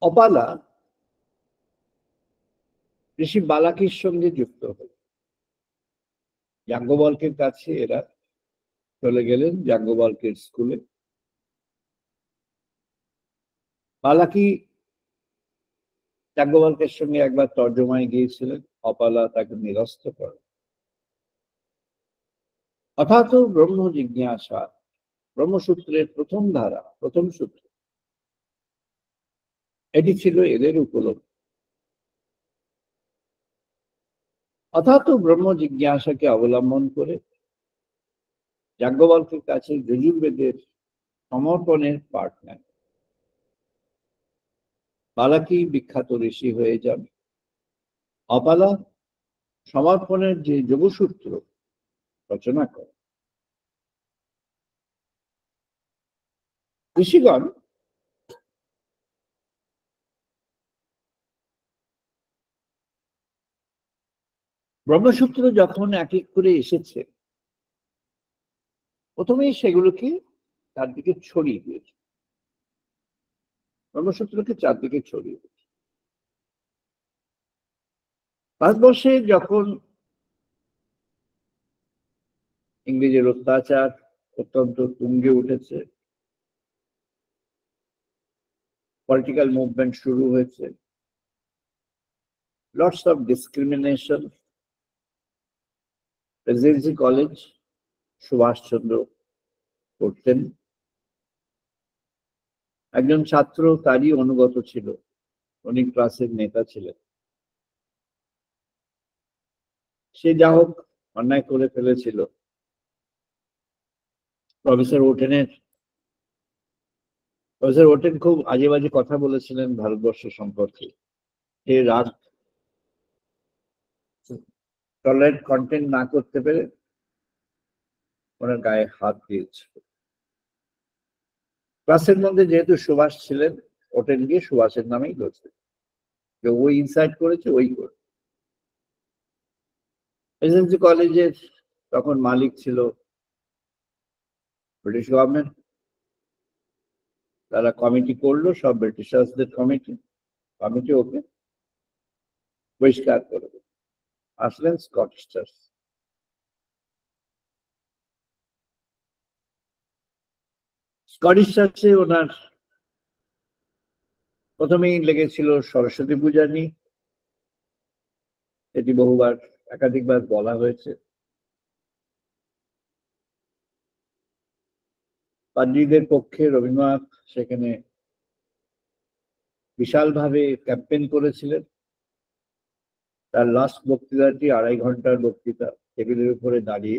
অপালা ঋষি বালাকির সঙ্গে যুক্ত হল। যাজ্ঞবল্কের কাছে এরা চলে গেলেন, যাজ্ঞবল্কের স্কুলে। বালাকি যাজ্ঞবল্কের সঙ্গে একবার তর্জমায় গিয়েছিলেন, অপালা তাকে নিরস্ত করে। অর্থাৎ ব্রহ্ম জিজ্ঞাসা ব্রহ্মসূত্রের প্রথম ধারা, প্রথম সূত্র, এটি ছিল এদের উপলব্ধি। অর্থাৎ ব্রহ্ম জিজ্ঞাসাকে অবলম্বন করে যাজ্ঞবল্কের কাছে যজুর্বেদের সমর্পণের পাঠ নেন। বালাকি বিখ্যাত ঋষি হয়ে যান। অপালা সমর্পণের যে যোগসূত্র রচনা করে। ঋষিগণ ব্রহ্মসূত্র যখন এক এক করে এসেছে, প্রথমেই সেগুলোকে চারদিকে ছড়িয়ে দিয়েছে, ব্রহ্মসূত্রকে চারদিকে ছড়িয়ে দিয়েছে। ভারতবর্ষে যখন ইংরেজের অত্যাচার অত্যন্ত তুঙ্গে উঠেছে, পলিটিক্যাল মুভমেন্ট শুরু হয়েছে, lots of discrimination, Presidency College Subhashchandra পড়তেন, একজন ছাত্র তারই অনুগত ছিল, উনি ক্লাসের নেতা ছিলেন। সে যা হোক অন্যায় করে ফেলেছিল, প্রফেসর ওটেন খুব আজে বাজে কথা বলেছিলেন ভারতবর্ষ সম্পর্কে। সে রাগ টলারেট কন্টেন্ট না করতে পেরে ওনার গায়ে হাত দিয়েছিল। ক্লাসের মধ্যে যেহেতু সুভাষ ছিলেন, ওটেন গিয়ে সুভাষের নামেই ধরছে, যে ওই ইনসাইট করেছে, ওই করে। প্রেসিডেন্সি কলেজের তখন মালিক ছিল ব্রিটিশ গভর্নমেন্ট। তারা কমিটি করলো, সব ব্রিটিশার্সদের কমিটি ওকে বহিষ্কার করে দিল। আসলেন স্কটিশ চার্চ। স্কটিশ চার্চে ওনার প্রথমেই লেগেছিল সরস্বতী পূজা নিয়ে, এটি বহুবার একাধিকবার বলা হয়েছে। পাদ্রীদের পক্ষে রবীন্দ্রনাথ সেখানে বিশালভাবে ক্যাম্পেইন করেছিলেন। তার লাস্ট বক্তৃতাটি 2.5 ঘন্টার বক্তৃতা, টেবিলের উপরে দাঁড়িয়ে,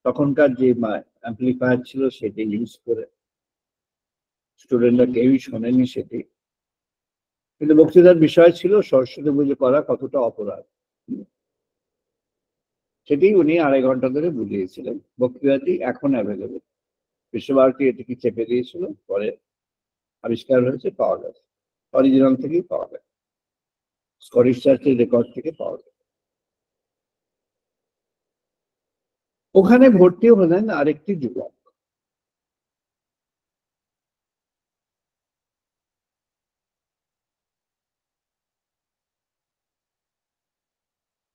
তখনকার যে অ্যাম্পলিফায়ার ছিল সেটি ইউজ করে, স্টুডেন্টরা কেউই শোনেনি সেটি, কিন্তু বক্তৃতার বিষয় ছিল সরস্বতী পুজো করা কতটা অপরাধ। সেটি উনি 2.5 ঘন্টা ধরে বুঝিয়েছিলেন। বক্তৃতাটি এখন অ্যাভেলেবেল, বিশ্বভারতী এটিকে চেপে দিয়েছিল, পরে আবিষ্কার হয়েছে, পাওয়া গেছে, অরিজিনাল থেকেই পাওয়া গেছে, স্কটিশ চার্চের রেকর্ড থেকে পাওয়া গেছে। ওখানে ভর্তি হলেন আরেকটি যুবক,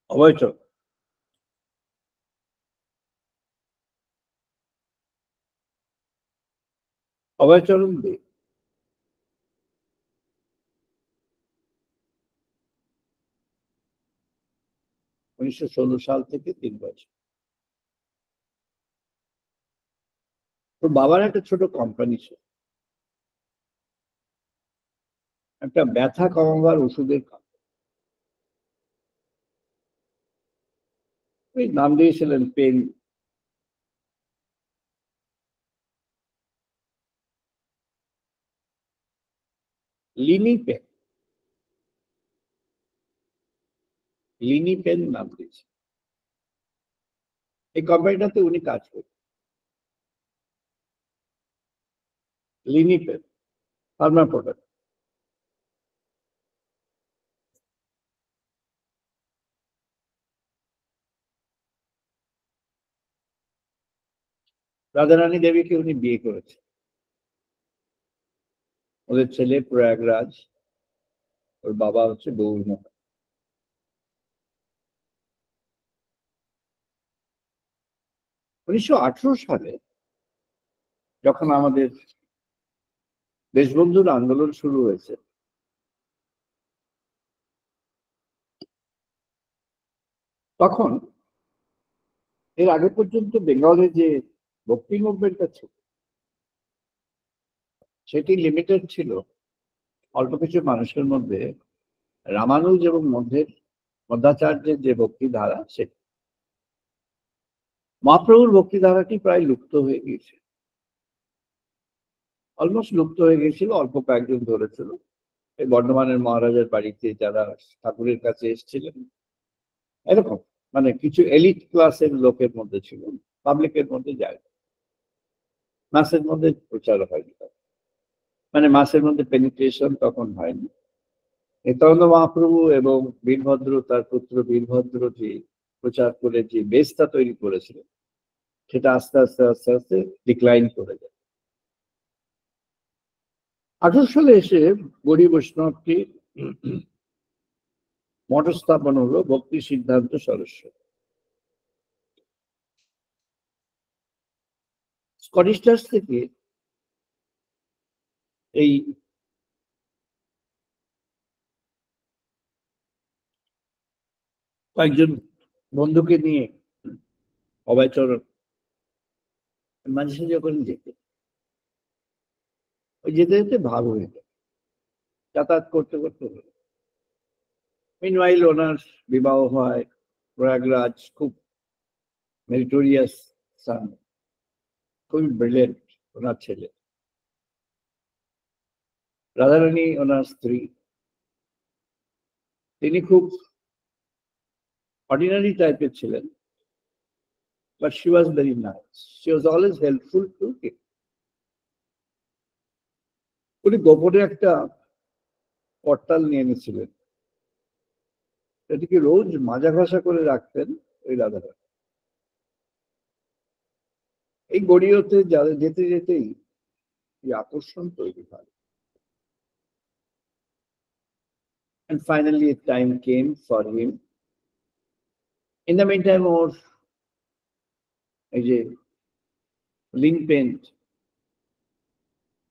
অভয়চরণ। অভয়চরণ দে 1916 সাল থেকে 3 বছর। ওর বাবার একটা ছোট কোম্পানি ছিল, একটা ব্যথা কমাবার ওষুধের কোম্পানি। ওই নাম দিয়েছিলেন পেন। লিনি পেন নাম দিয়েছে। এই কোম্পানিটাতে উনি কাজ করতেন। লিনি পেন ফার্মা প্রোডাক্ট। রাধারানী দেবীকে উনি বিয়ে করেছেন। ওদের ছেলে প্রয়াগরাজ, ওর বাবা হচ্ছে গৌরমোহন। 1918 সালে যখন আমাদের দেশবন্ধুর আন্দোলন শুরু হয়েছে, তখন এর আগে পর্যন্ত বেঙ্গলে যে ভক্তি মুভমেন্টটা ছিল সেটি লিমিটেড ছিল অল্প কিছু মানুষের মধ্যে। রামানুজ এবং মধ্যাচার্যের যে ভক্তি ধারা, সেটি মহাপ্রভুর ভক্তি ধারাটি প্রায় লুপ্ত হয়ে গিয়েছে, অলমোস্ট লুপ্ত হয়ে গিয়েছিল। অল্প কয়েকজন ধরেছিল। এই বর্ধমানের মহারাজার বাড়িতে যারা ঠাকুরের কাছে এসেছিলেন, এরকম মানে কিছু এলিট ক্লাসের লোকের মধ্যে ছিল, পাবলিকের মধ্যে যায়, মাসের মধ্যে প্রচার হয়নি, মানে মাসের মধ্যে পেনিট্রেশন তখন হয়নি। নিত্যানন্দ মহাপ্রভু এবং বীরভদ্র তার পুত্র বীরভদ্র যে প্রচার করে যে বেসটা তৈরি করেছিলেন, সেটা আস্তে আস্তে আস্তে আস্তে ডিক্লাইন করে যায়। 18 সালে এসে গৌড়ী বৈষ্ণবকে মঠ স্থাপন হলো ভক্তি সিদ্ধান্ত সরস্বতী। স্কটিশ চার্চ থেকে এই কয়েকজন বন্ধুকে নিয়ে অভয়চরণ মাঝে সাঝে যখন যেতে, ওই যেতে যেতে ভাব হয়ে যায়, যাতায়াত করতে করতে হলো। মিনওয়াইল ওনার বিবাহ হয় প্রয়াগরাজ, খুব মেরিটোরিয়াস সান, খুবই ব্রিলিয়েন্ট ওনার ছেলে। রাধারানী ওনার স্ত্রী, তিনি খুব অর্ডিনারি টাইপের ছিলেন, but she was very nice. She was always helpful to him. উনি গোপনে একটা পট্টাল নিয়ে নিয়েছিলেন, এটিকে রোজ মাজা ঘষা করে রাখতেন ওই রাধারানী। এই গড়িয়তে যেতে যেতেই এই আকর্ষণ তৈরি হয়। And finally a time came for him. In the meantime ওর এই যে লিনপেন্ট,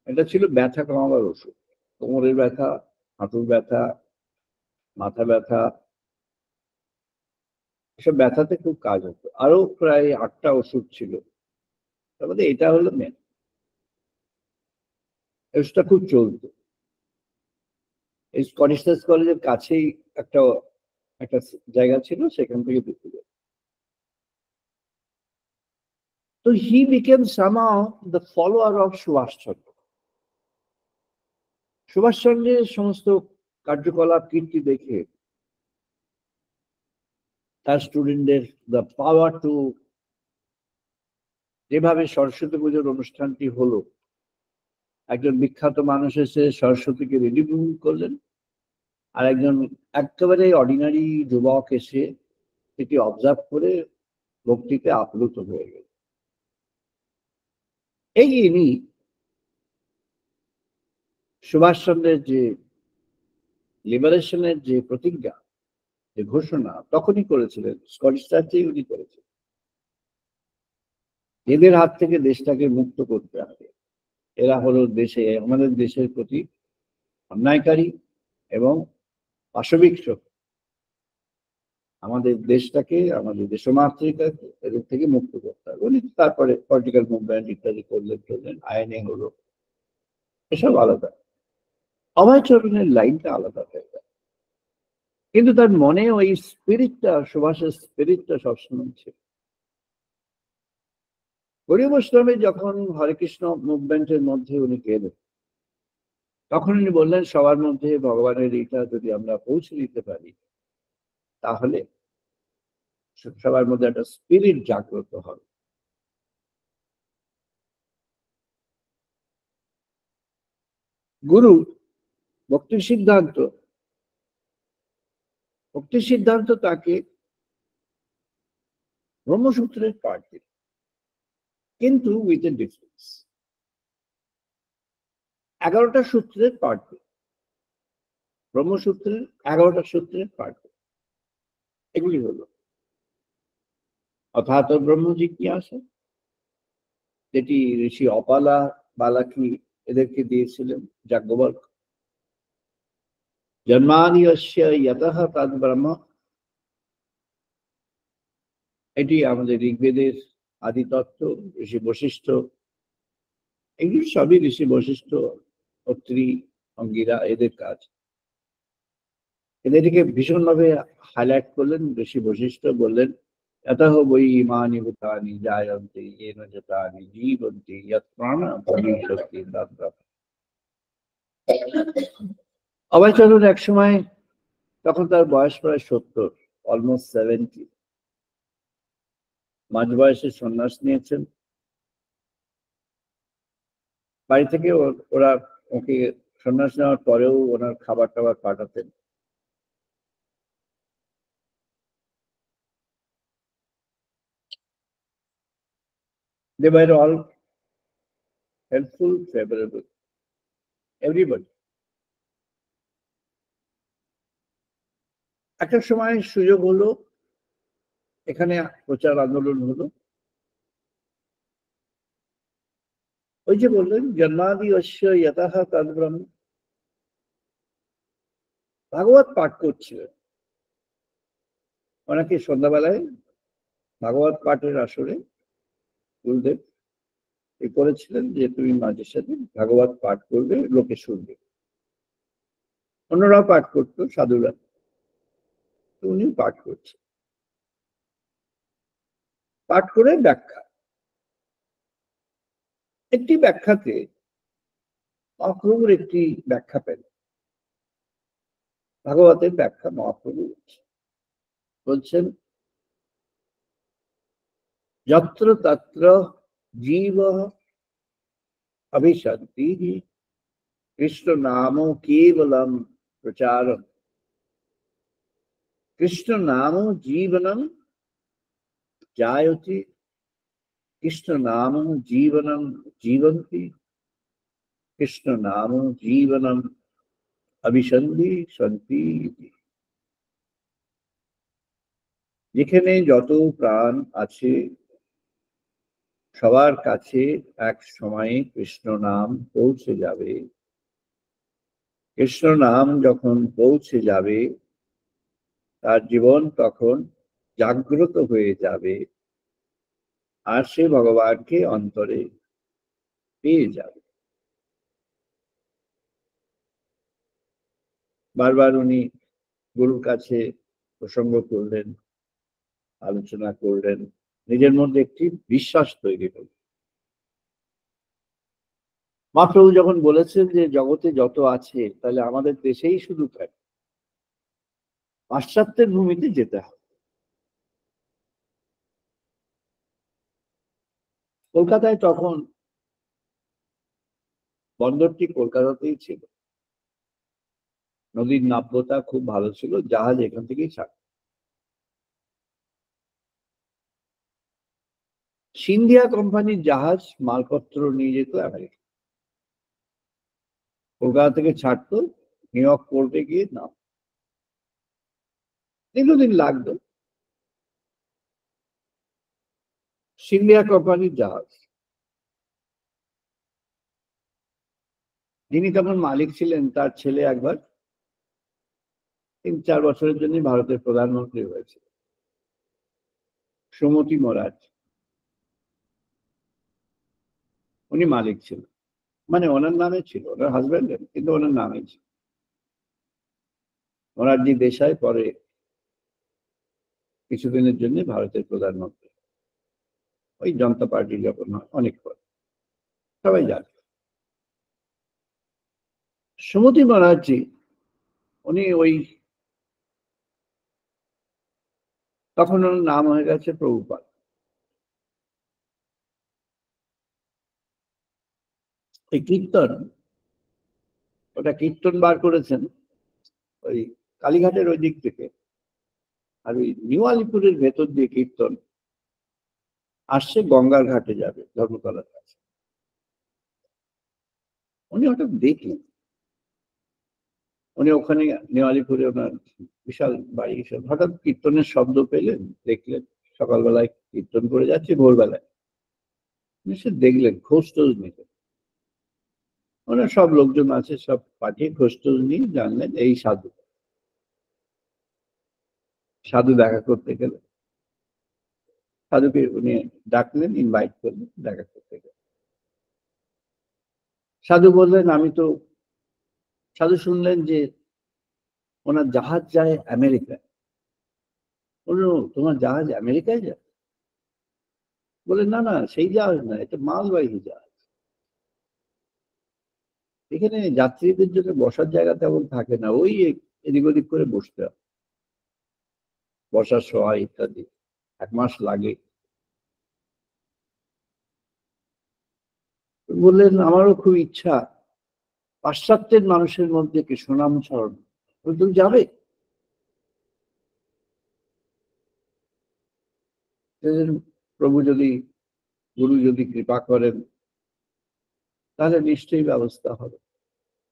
এটা ছিল ব্যথা কমাবার ওষুধ। কোমরের ব্যথা, হাঁটুর ব্যথা, মাথা ব্যথা, এসব ব্যথাতে খুব কাজ হতো। আরো প্রায় 8টা ওষুধ ছিল, তার মধ্যে এটা হলো মেন। ওষুধটা খুব চলতো। এই স্কটিশ চার্চ কলেজের কাছেই একটা একটা জায়গা ছিল, সেখান থেকে দিতে যেত। তো he became somehow the follower of Subhash Chandra. সুভাষচন্দ্রের সমস্ত কার্যকলাপ কীর্তি দেখে তার স্টুডেন্টদের দ্য পাওয়ার টু, যেভাবে সরস্বতী পুজোর অনুষ্ঠানটি হলো, একজন বিখ্যাত মানুষ এসে সরস্বতীকে রিডিমিং করলেন, আর একজন একেবারে অর্ডিনারি যুবক এসে এটি অবজার্ভ করে ভক্তিতে আপ্লুত হয়ে গেল। এই ইনি সুভাষচন্দ্রের যে লিবারেশনের যে প্রতিজ্ঞা, যে ঘোষণা তখনই করেছিলেন, স্কটিশ চার্চেই উনি করেছিলেন, এদের হাত থেকে দেশটাকে মুক্ত করতে হবে। এরা হলো দেশে, আমাদের দেশের প্রতি অন্যায়কারী এবং পাশবিক শক্তি। আমাদের দেশটাকে, আমাদের দেশমাতৃকাকে এদের থেকে মুক্ত করতে হবে। উনি তারপরে পলিটিক্যাল মুভমেন্ট ইত্যাদি করলেন, আইনে হলো, এসব আলাদা। অভয়চরণের লাইনটা আলাদা হয়ে গেল, কিন্তু তার মনে ওই স্পিরিটটা, সুভাষের স্পিরিটটা সবসময় ছিল। গৌড়ী বৈষ্ণবে যখন হরে কৃষ্ণ মুভমেন্টের মধ্যে উনি গেলেন, তখন উনি বললেন সবার মধ্যে ভগবানের এইটা যদি আমরা পৌঁছে দিতে পারি, তাহলে সবার মধ্যে একটা স্পিরিট জাগ্রত হবে। গুরু ভক্তি সিদ্ধান্ত তাকে ব্রহ্মসূত্রের পাঠ দিল, কিন্তু উইথ এ ডিফারেন্স। 11টা সূত্রের পাঠ দিল, ব্রহ্মসূত্রের 11টা সূত্রের পাঠ দিল। এগুলি হলো অথাত ব্রহ্ম জিজ্ঞাসা, যেটি ঋষি অপালা বালাকি এদেরকে দিয়েছিলেন যাজ্ঞবল্ক। জন্মানি অস্য ইয়তঃ তদ ব্রহ্ম, এটি আমাদের ঋগ্বেদের আদি তত্ত্ব, ঋষি বশিষ্ঠ, এগুলি সবই ঋষি বশিষ্ঠ, অত্রি, অঙ্গিরা এদের কাজ। এদেরকে ভীষণভাবে হাইলাইট করলেন ঋষি বশিষ্ঠ, বললেন यतः वै इमानि भूतानि जायन्ते येन जतानि जीवन्ति यत् प्राणं शक्ति तत्र। অভয়চরণ এক সময়, তখন তার বয়স প্রায় 70, অলমোস্ট 70। মাঝ বয়সে সন্ন্যাস নিয়েছেন। বাড়ি থেকে ওরা ওকে সন্ন্যাস নেওয়ার পরেও ওনার খাবার টাবার পাঠাতেন। They were all helpful, favorable, everybody. একটা সময় সুযোগ হলো, এখানে প্রচার আন্দোলন হলো। ওই যে বললেন জন্মাদি অশ্য যতঃ তদ্ব্রহ্ম, ভাগবত পাঠ করছিলেন। ওনাকে সন্ধ্যাবেলায় ভাগবত পাঠের আসরে গুরুদেব করেছিলেন যে তুমি মাঝে সাথে ভাগবত পাঠ করবে, লোকে শুনবে। অন্যরাও পাঠ করতো, সাধুরা। উনি পাঠ করছেন, পাঠ করে ব্যাখ্যা। একটি ব্যাখ্যাতে মহাপ্রভুর একটি ব্যাখ্যা পেল। ভাগবতের ব্যাখ্যা মহাপ্রভু বলছেন, যত্র তত্র জীব অভিশন্তি কৃষ্ণ নাম কেবলম প্রচারম, কৃষ্ণ নাম জীবনম জায়তি, কৃষ্ণ নাম জীবনম জীবন্তি, কৃষ্ণ নাম জীবনম অভিসন্ধি সন্তি। যেখানে যত প্রাণ আছে সবার কাছে এক সময়ে কৃষ্ণ নাম পৌঁছে যাবে। কৃষ্ণ নাম যখন পৌঁছে যাবে তার জীবন তখন জাগ্রত হয়ে যাবে, আর সে ভগবানকে অন্তরে পেয়ে যাবে। বারবার উনি গুরুর কাছে প্রসঙ্গ করলেন, আলোচনা করলেন, নিজের মধ্যে একটি বিশ্বাস তৈরি হল। মহাপ্রভু যখন বলেছেন যে জগতে যত আছে তাহলে আমাদের দেশেই শুধু কেন, পাশ্চাত্যের ভূমিতে যেতে হবে। কলকাতায় তখন বন্দরটি কলকাতাতেই ছিল, নদীর নাব্যতা খুব ভালো ছিল, জাহাজ এখান থেকেই ছাড়। সিন্ধিয়া কোম্পানির জাহাজ মালপত্র নিয়ে যেত আমেরিকা। কলকাতা থেকে ছাড়তো, নিউ ইয়র্ক পোর্টে গিয়ে নাম। দীর্ঘদিন লাগতো। সিন্ধিয়া কোম্পানির জাহাজ, যিনি তখন মালিক ছিলেন তার ছেলে একবার 3-4 বছরের জন্য ভারতের প্রধানমন্ত্রী হয়েছে, সুমতি মহারাজ। উনি মালিক ছিলেন, মানে ওনার নামে ছিল, ওনার হাজবেন্ডের, কিন্তু ওনার নামে ছিল। মোরারজি দেশাই পরে কিছুদিনের জন্য ভারতের প্রধানমন্ত্রী, ওই জনতা পার্টি যখন অনেক পরে, সবাই জানে। সুমতি মহারাজজি উনি ওই তখন ওনার নাম হয়ে গেছে প্রভুপাদ। এই কীর্তন, ওটা কীর্তন বার করেছেন ওই কালীঘাটের ওই দিক থেকে, আর ওই নিউ আলিপুরের ভেতর দিয়ে কীর্তন আসছে, গঙ্গার ঘাটে যাবে, ধর্মতলার কাছে। উনি হঠাৎ দেখলেন, উনি ওখানে নিউ আলিপুরে ওনার বিশাল বাড়ি, হঠাৎ কীর্তনের শব্দ পেলেন, দেখলেন সকালবেলায় কীর্তন করে যাচ্ছে, ভোরবেলায় সে দেখলেন, খোঁজ টোজ নিলেন। ওনার সব লোকজন আছে, সব পাঠিয়ে খোঁজ টোজ নিয়ে জানলেন এই সাধু। সাধু দেখা করতে গেলেন, সাধুকে উনি ডাকলেন, ইনভাইট করলেন দেখা করতে গেলেন। সাধু বললেন আমি তো, সাধু শুনলেন যে ওনার জাহাজ যায় আমেরিকায়। বলল তোমার জাহাজ আমেরিকায় যায়? বলে না না, সেই জাহাজ না, এটা মালবাহী জাহাজ। এখানে যাত্রীদের জন্য বসার জায়গা তেমন থাকে না, ওই এদিক ওদিক করে বসতে হবে। বসা শোয়া ইত্যাদি 1 মাস লাগে। বললেন আমারও খুব ইচ্ছা পাশ্চাত্যের মানুষের মধ্যে কি সুনাম ছড়ানো। তুমি যাবে? প্রভু যদি, গুরু যদি কৃপা করেন তাহলে নিশ্চয়ই ব্যবস্থা হবে।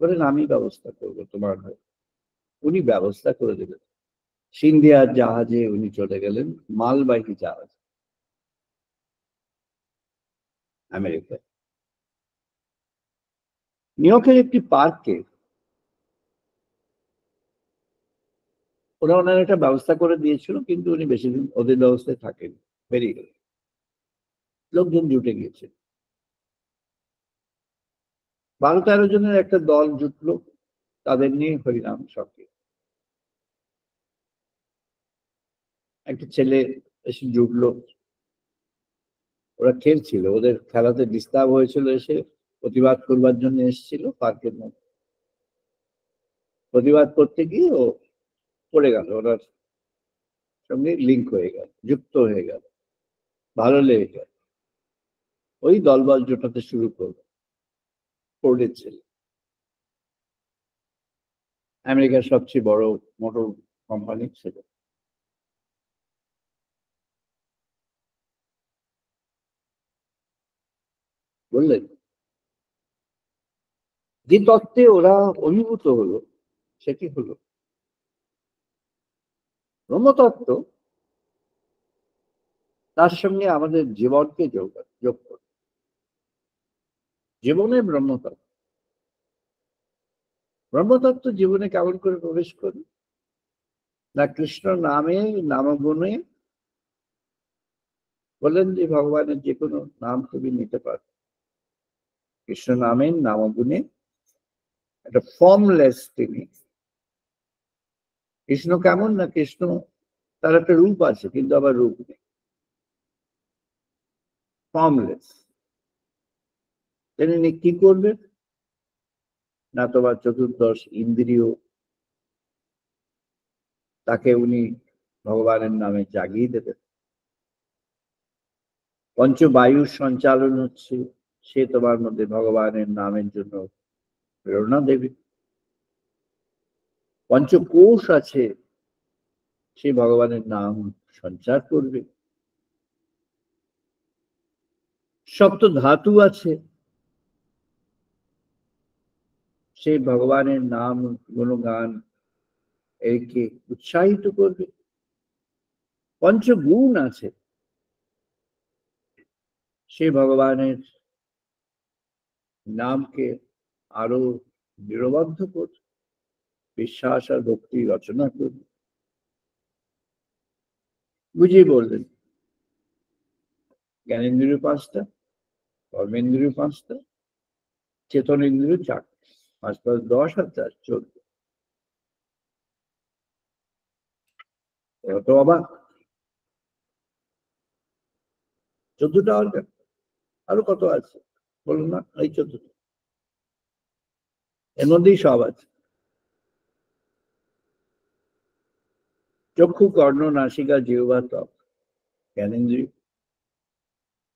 বলেন আমি ব্যবস্থা করবো তোমার হয়ে। উনি ব্যবস্থা করে দিলেন। সিন্ধিয়ার জাহাজে উনি চলে গেলেন, মালবাহী জাহাজ, আমেরিকায়। নিউ ইয়র্কের একটি পার্কে ওনার একটা ব্যবস্থা করে দিয়েছিল, কিন্তু উনি বেশি দিন ওদের ব্যবস্থায় থাকেন, বেরিয়ে গেলেন। লোকজন জুটে গিয়েছে, 12-13 জনের একটা দল জুটলো, তাদের নিয়ে হরিনাম সংকীর্তন। একটা ছেলে এসে জুটলো, ওরা খেলছিল, ওদের খেলাতে ডিস্টার্ব হয়েছিল, এসে প্রতিবাদ করবার জন্য এসেছিল পার্কের মধ্যে। প্রতিবাদ করতে গিয়ে ও পড়ে গেল, ওনার সঙ্গে লিঙ্ক হয়ে গেল, যুক্ত হয়ে গেল, ভালো লেগে গেল। ওই দলবল জোটাতে শুরু করলো। ফোর্ডের ছেলে, আমেরিকার সবচেয়ে বড় মোটর কোম্পানির ছেলে। বললেন যে তত্ত্বে ওরা অভিভূত হলো সেটি হলো ব্রহ্মতত্ত্ব, তার সঙ্গে আমাদের জীবনকে যোগ করে। জীবনে ব্রহ্মতত্ত্ব, ব্রহ্মতত্ত্ব জীবনে কেমন করে প্রবেশ করি না, কৃষ্ণ নামে নামগুণে। বললেন যে ভগবানের যে কোনো নাম তুমি নিতে পারো, কৃষ্ণ নামের নামগুণে একটা ফর্মলেস তিনি। কৃষ্ণ কেমন না, কৃষ্ণ তার একটা রূপ আছে কিন্তু আবার রূপ নেই, ফর্মলেস। তিনি কি করবেন না, তোমার চতুর্দশ ইন্দ্রিয় তাকে উনি ভগবানের নামে জাগিয়ে দেবেন। পঞ্চবায়ুর সঞ্চালন হচ্ছে, সে তোমার মধ্যে ভগবানের নামের জন্য প্রেরণা দেবে। পঞ্চকোষ আছে, সে ভগবানের নাম সঞ্চার করবে। সপ্ত ধাতু আছে, সে ভগবানের নাম গুণগান একে উৎসাহিত করবে। পঞ্চগুণ আছে, সে ভগবানের নামকে আরো দৃঢ়বদ্ধ করবে, বিশ্বাস আর ভক্তি রচনা করবে। বুঝিয়ে বললেন জ্ঞানেন্দ্রিয় 5টা, কর্মেন্দ্রিয় 5টা, চেতনেন্দ্রিয় 4টা, 5 + 10 আর 4 14। তো অবাক, 14টা অর্গান, আরো কত আছে বলুন না? এই 14টা, এর মধ্যেই সব আছে। চক্ষু, কর্ণ, নাসিকা, জিহ্বা, ত্বক, জ্ঞানেন্দ্রিয়।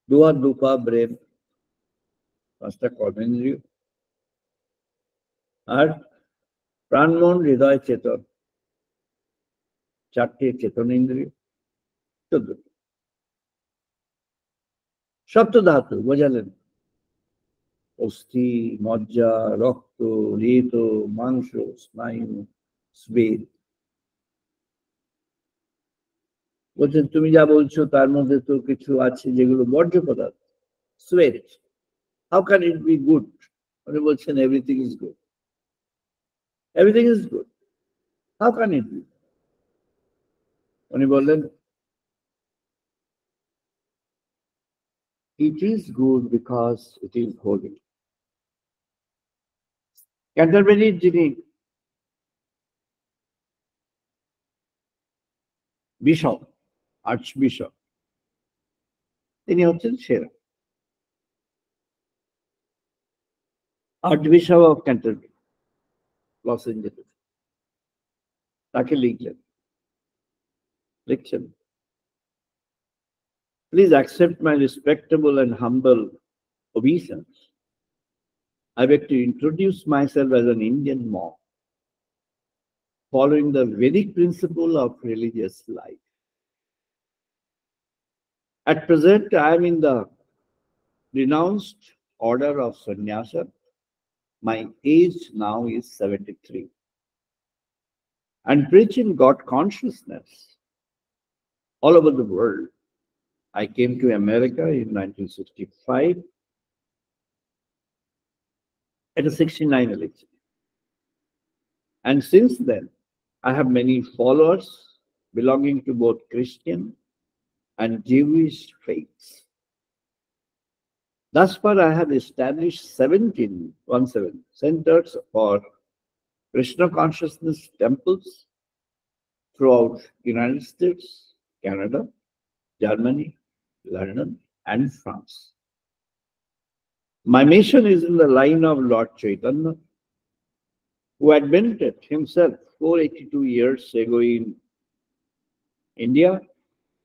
2 হাত 2 পা, ব্রেন, 5টা কর্মেন্দ্রিয়। আর প্রাণ, মন, হৃদয়, চেতন, 4টে চেতনেন্দ্রিয়, 14। সপ্ত ধাতু বোঝালেন, অস্থি, মজ্জা, রক্ত, রেত, মাংস, স্নায়ু, স্বেদ। বলছেন তুমি যা বলছো তার মধ্যে তো কিছু আছে যেগুলো বর্জ্য পদার্থ। স্বেদ, how can it be good? উনি বলছেন everything is good, everything is good, how can it be? উনি বললেন it is good because it is holy. ক্যান্টারবেরির যিনি বিশপ, আর্চ বিশপ, তিনি হচ্ছেন সেরা, arch bishop of Canterbury, Los Angeles. তাকে লিখলেন Lichten. Please accept my respectable and humble obeisance. I beg to introduce myself as an Indian monk, following the Vedic principle of religious life. At present, I am in the renounced order of sannyasa. My age now is 73. And preaching God consciousness all over the world. I came to America in 1965 at a 69 election. And since then, I have many followers belonging to both Christian and Jewish faiths. Thus far, I have established 17 centers for Krishna consciousness temples throughout United States, Canada, Germany, London, and France. My mission is in the line of Lord Chaitanya, who advented himself 482 years ago in India,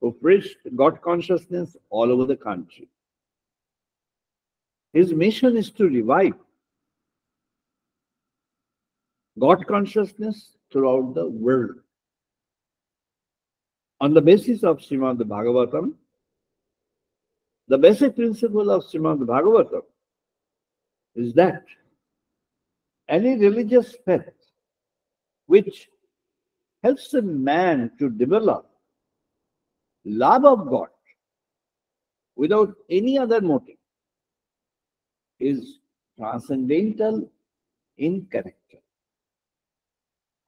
who preached God consciousness all over the country. His mission is to revive God consciousness throughout the world. On the basis of Srimad Bhagavatam, the basic principle of Srimad Bhagavatam is that any religious faith which helps a man to develop love of God without any other motive is transcendental in character.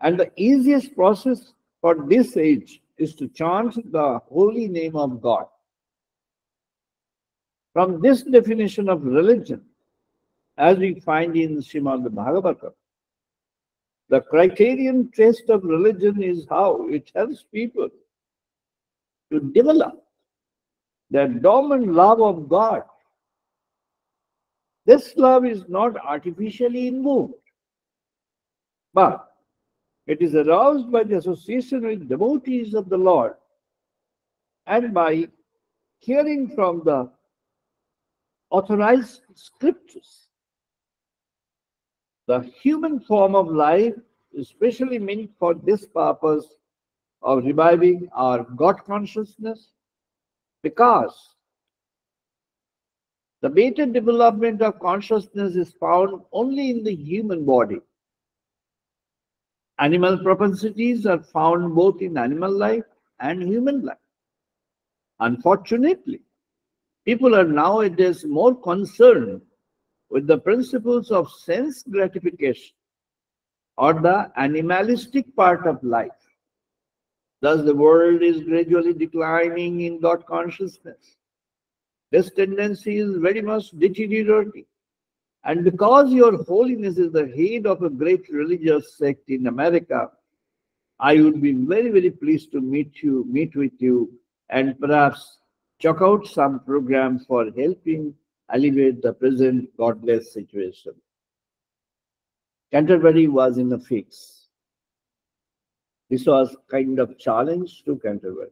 And the easiest process for this age is to chant the holy name of God. From this definition of religion, as we find in Srimad Bhagavatam, the criterion test of religion is how it helps people to develop their dormant love of God. This love is not artificially invoked, but it is aroused by the association with devotees of the Lord and by hearing from the authorized scriptures. The human form of life is specially meant for this purpose of reviving our God consciousness, because the better development of consciousness is found only in the human body. Animal propensities are found both in animal life and human life. Unfortunately, people are nowadays more concerned with the principles of sense gratification or the animalistic part of life. Thus, the world is gradually declining in God consciousness. This tendency is very much deteriorating. And because Your Holiness is the head of a great religious sect in America, I would be very, very pleased to meet with you, and perhaps check out some programs for helping alleviate the present godless situation. Canterbury was in a fix. This was kind of challenge to Canterbury.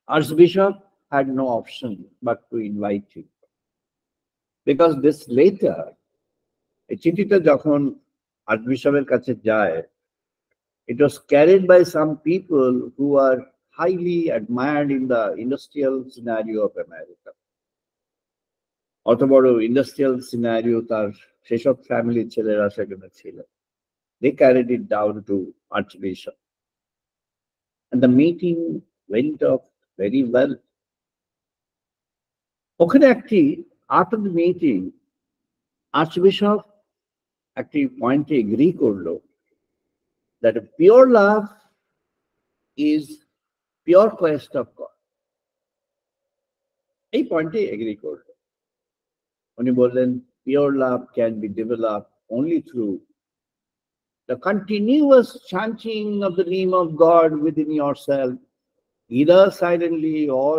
Archbishop had no option but to invite him, because this later, এই চিঠিটা যখন আর্চবিশপের কাছে যায়, it was carried by some people who are highly admired in the industrial scenario of America. অত বড় industrial scenario তার সেসব ফ্যামিলির ছেলেরা সেখানে ছিল। They carried it down to Archbishop. And the meeting went off very well. ওখানে একটি, after the meeting, Archbishop একটি পয়েন্টে এগ্রি করলো that a pure love is pure quest of God. এই পয়েন্টে এগ্রি করলো। উনি বললেন pure love can be developed only through the continuous chanting of the name of God within yourself, either silently or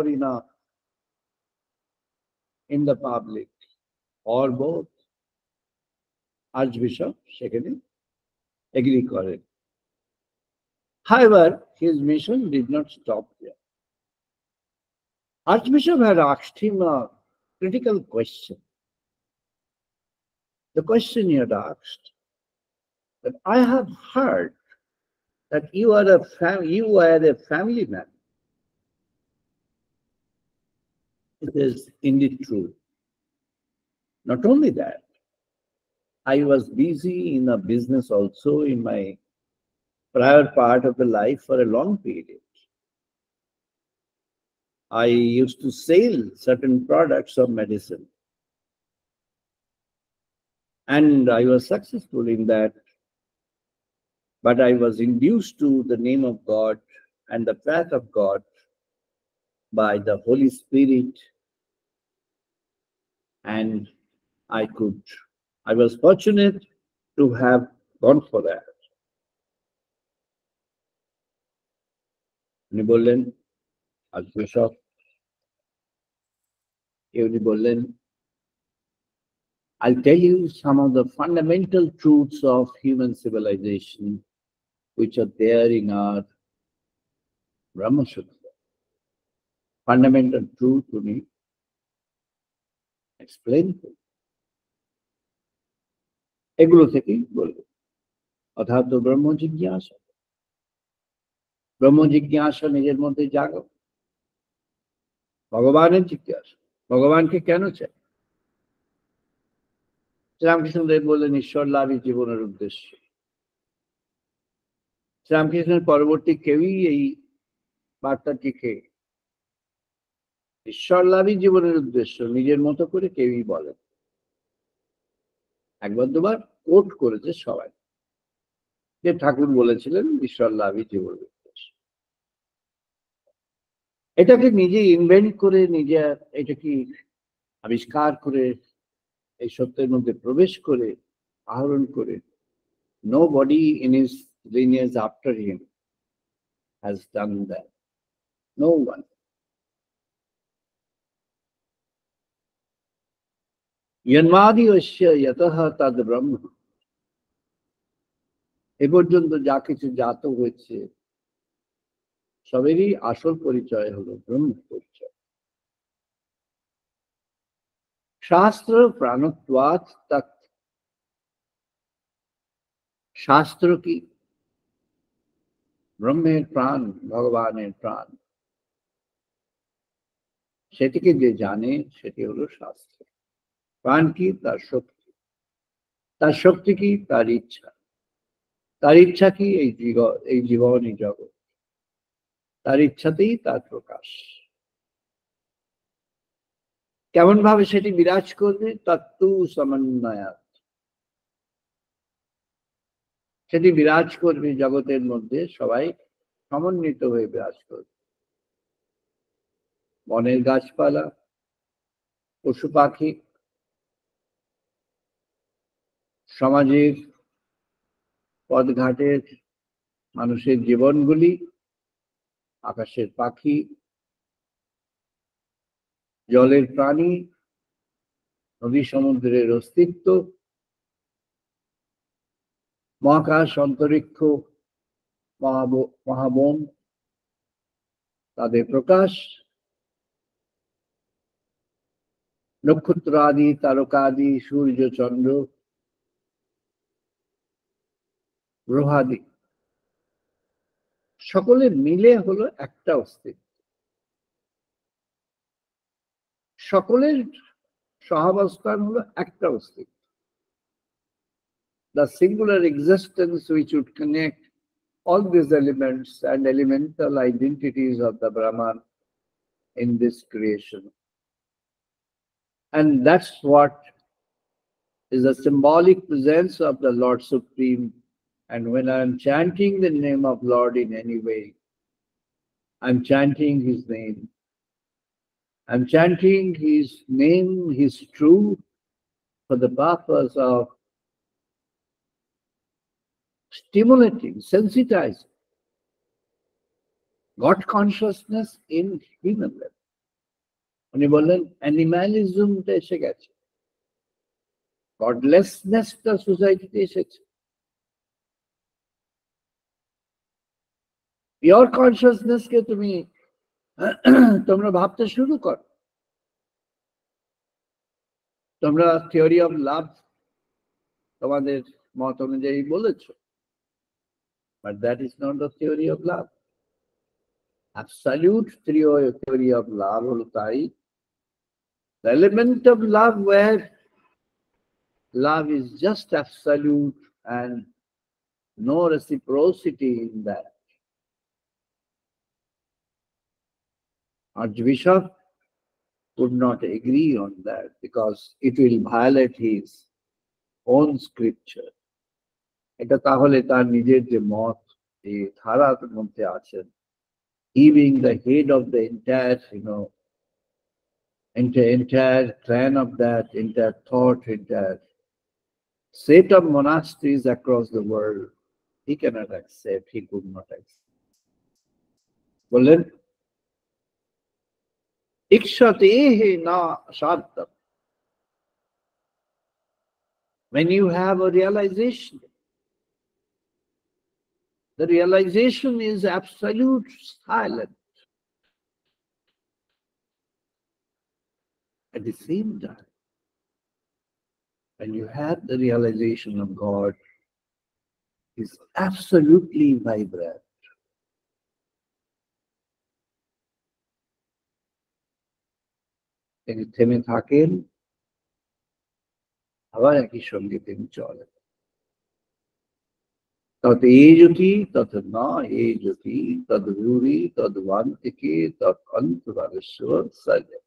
in the public, or both. Archbishop সেখানে agri করেন। However, his mission did not stop there. Archbishop had asked him a critical question. The question he had asked, that I have heard that you are a family man. It is indeed true. Not only that, I was busy in a business also in my prior part of the life for a long period. I used to sell certain products of medicine. And I was successful in that. But I was induced to the name of God and the path of God by the Holy Spirit. And I was fortunate to have gone for that. উনি বললেন, archbishop উনি বললেন, I'll tell you some of the fundamental truths of human civilization which are there in our Brahma Sutra. Fundamental truth to me. Explain to me. এগুলো থেকেই বলবো। অর্থাৎ ব্রহ্ম জিজ্ঞাসা। ব্রহ্ম জিজ্ঞাসা নিজের মধ্যে জাগো। ভগবানের জিজ্ঞাসা। ভগবানকে কেন চাই? শ্রীরামকৃষ্ণদেব বললেন ঈশ্বর লাভই জীবনের উদ্দেশ্য। শ্রীরামকৃষ্ণের পরবর্তী কেউই এই বার্তাটিকে ঈশ্বর লাভই জীবনের উদ্দেশ্য নিজের মতো করে কেউই বলে। একবার দুবার কোট করেছে সবাই, যে ঠাকুর বলেছিলেন ঈশ্বর লাভই জীবনের উদ্দেশ্য। এটাকে নিজে ইনভেন্ট করে নিজে এটাকে আবিষ্কার করে এই সত্যের মধ্যে প্রবেশ করে আহরণ করে nobody in his lineage after him has done that. No one. Yanmadi asya yataha tad brahma. এ পর্যন্ত যা কিছু জাত হয়েছে সবেরই আসল পরিচয় হলো ব্রহ্ম পরিচয়। শাস্ত্র প্রাণত্বাৎ তৎ। শাস্ত্র কি? ব্রহ্মের প্রাণ, ভগবানের প্রাণ। সেটিকে যে জানে সেটি হলো শাস্ত্র। প্রাণ কি? তার শক্তি। তার শক্তি কি? তার ইচ্ছা। তার ইচ্ছা কি? এই জীবন, এই জগৎ। তার ইচ্ছাতেই তার প্রকাশ। কেমন ভাবে সেটি বিরাজ করবে? তত্ত্ব সমন্বয়াৎ। সেটি বিরাজ করবে জগতের মধ্যে, সবাই সমন্বিত হয়ে বিরাজ করবে। বনের গাছপালা, পশু পাখি, সমাজের পথঘাটের মানুষের জীবনগুলি, আকাশের পাখি, জলের প্রাণী, নদী সমুদ্রের অস্তিত্ব, মহাকাশ অন্তরিক্ষ মহাবন, তাদের প্রকাশ, নক্ষত্র আদি, তারকাদি, সূর্য চন্দ্র, গ্রহাদি, সকলের মিলে হলো একটা অস্তিত্ব। সকলের সহাবস্থান হলো একটা অস্তিত্ব। The singular existence which would connect all these elements and elemental identities of the Brahman in this creation. And that's what is a symbolic presence of the Lord Supreme. And when I'm chanting the name of Lord in any way, I'm chanting his name. I'm chanting his name, his truth, for the purpose of stimulating, sensitizing God consciousness in human level. উনি বললেন অ্যানিম্যালিজমটা এসে গেছে, গডলেসনেস টা সোসাইটিতে এসেছে। your consciousness কে তুমি তোমরা ভাবতে শুরু কর। তোমরা থিওরি অফ লাভ তোমাদের মত অনুযায়ী বলেছো, but that is not the theory of love. Absolute theory of love হলো তাই, the element of love where love is just absolute and no reciprocity in that. Archbishop would not agree on that because it will violate his own scripture. এটা তাহলে তার নিজের যে মত, এই ধারার মধ্যে আছেন, he being the head of the entire, entire clan of that, entire thought, entire set of monasteries across the world, he cannot accept, he could not accept. বললেন ikshate na shartam. When you have a realization, the realization is absolute silence. At the same time, when you have the realization of God, is absolutely vibrant. তিনি থেমে থাকেন, আবার একই সঙ্গে তিনি চলেন। তত এই জ্যোতি তত না এই জ্যোতি তদ ভূরি তদ ভান্তিকে তৎ অন্তরালেশ্বর সাজে।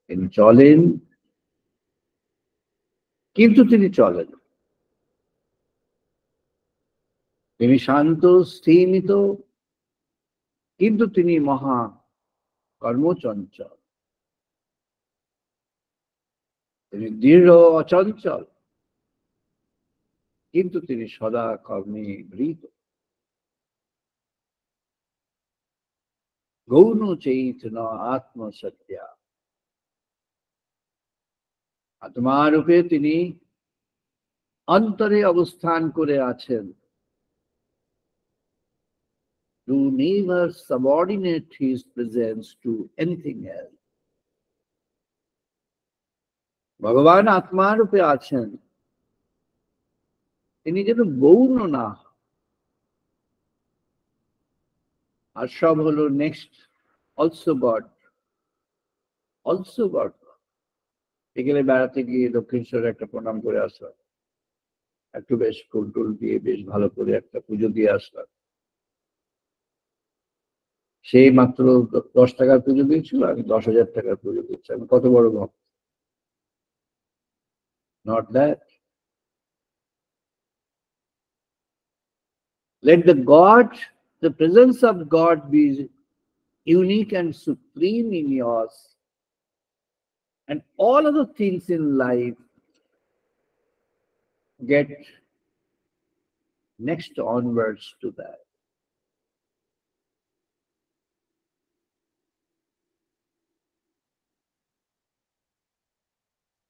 তিনি চলেন, কিন্তু তিনি চলেন। তিনি শান্ত স্থিমিত, কিন্তু তিনি মহা কর্মচঞ্চল। তিনি দৃঢ় অচঞ্চল, কিন্তু তিনি সদা কর্মে বৃত। গৌণ চৈতন্য আত্মসত্যা, আত্মারূপে তিনি অন্তরে অবস্থান করে আছেন। Do never subordinate his presence to anything else. ভগবান আত্মারূপে আছেন, তিনি যেন গৌণ না, আর সব হলো next, also god, also god. বিকেলে বেড়াতে গিয়ে দক্ষিণেশ্বরে একটা প্রণাম করে আসলাম, একটু বেশ ফুল টুল দিয়ে বেশ ভালো করে একটা পুজো দিয়ে আসলাম। সেই মাত্র 10 টাকার পুজো দিয়েছিল, আমি 10,000 টাকার পুজো দিচ্ছি। আমি কত বড় ভক্ত! Not that. Let the presence of God be unique and supreme in yours, and all other things in life get next onwards to that.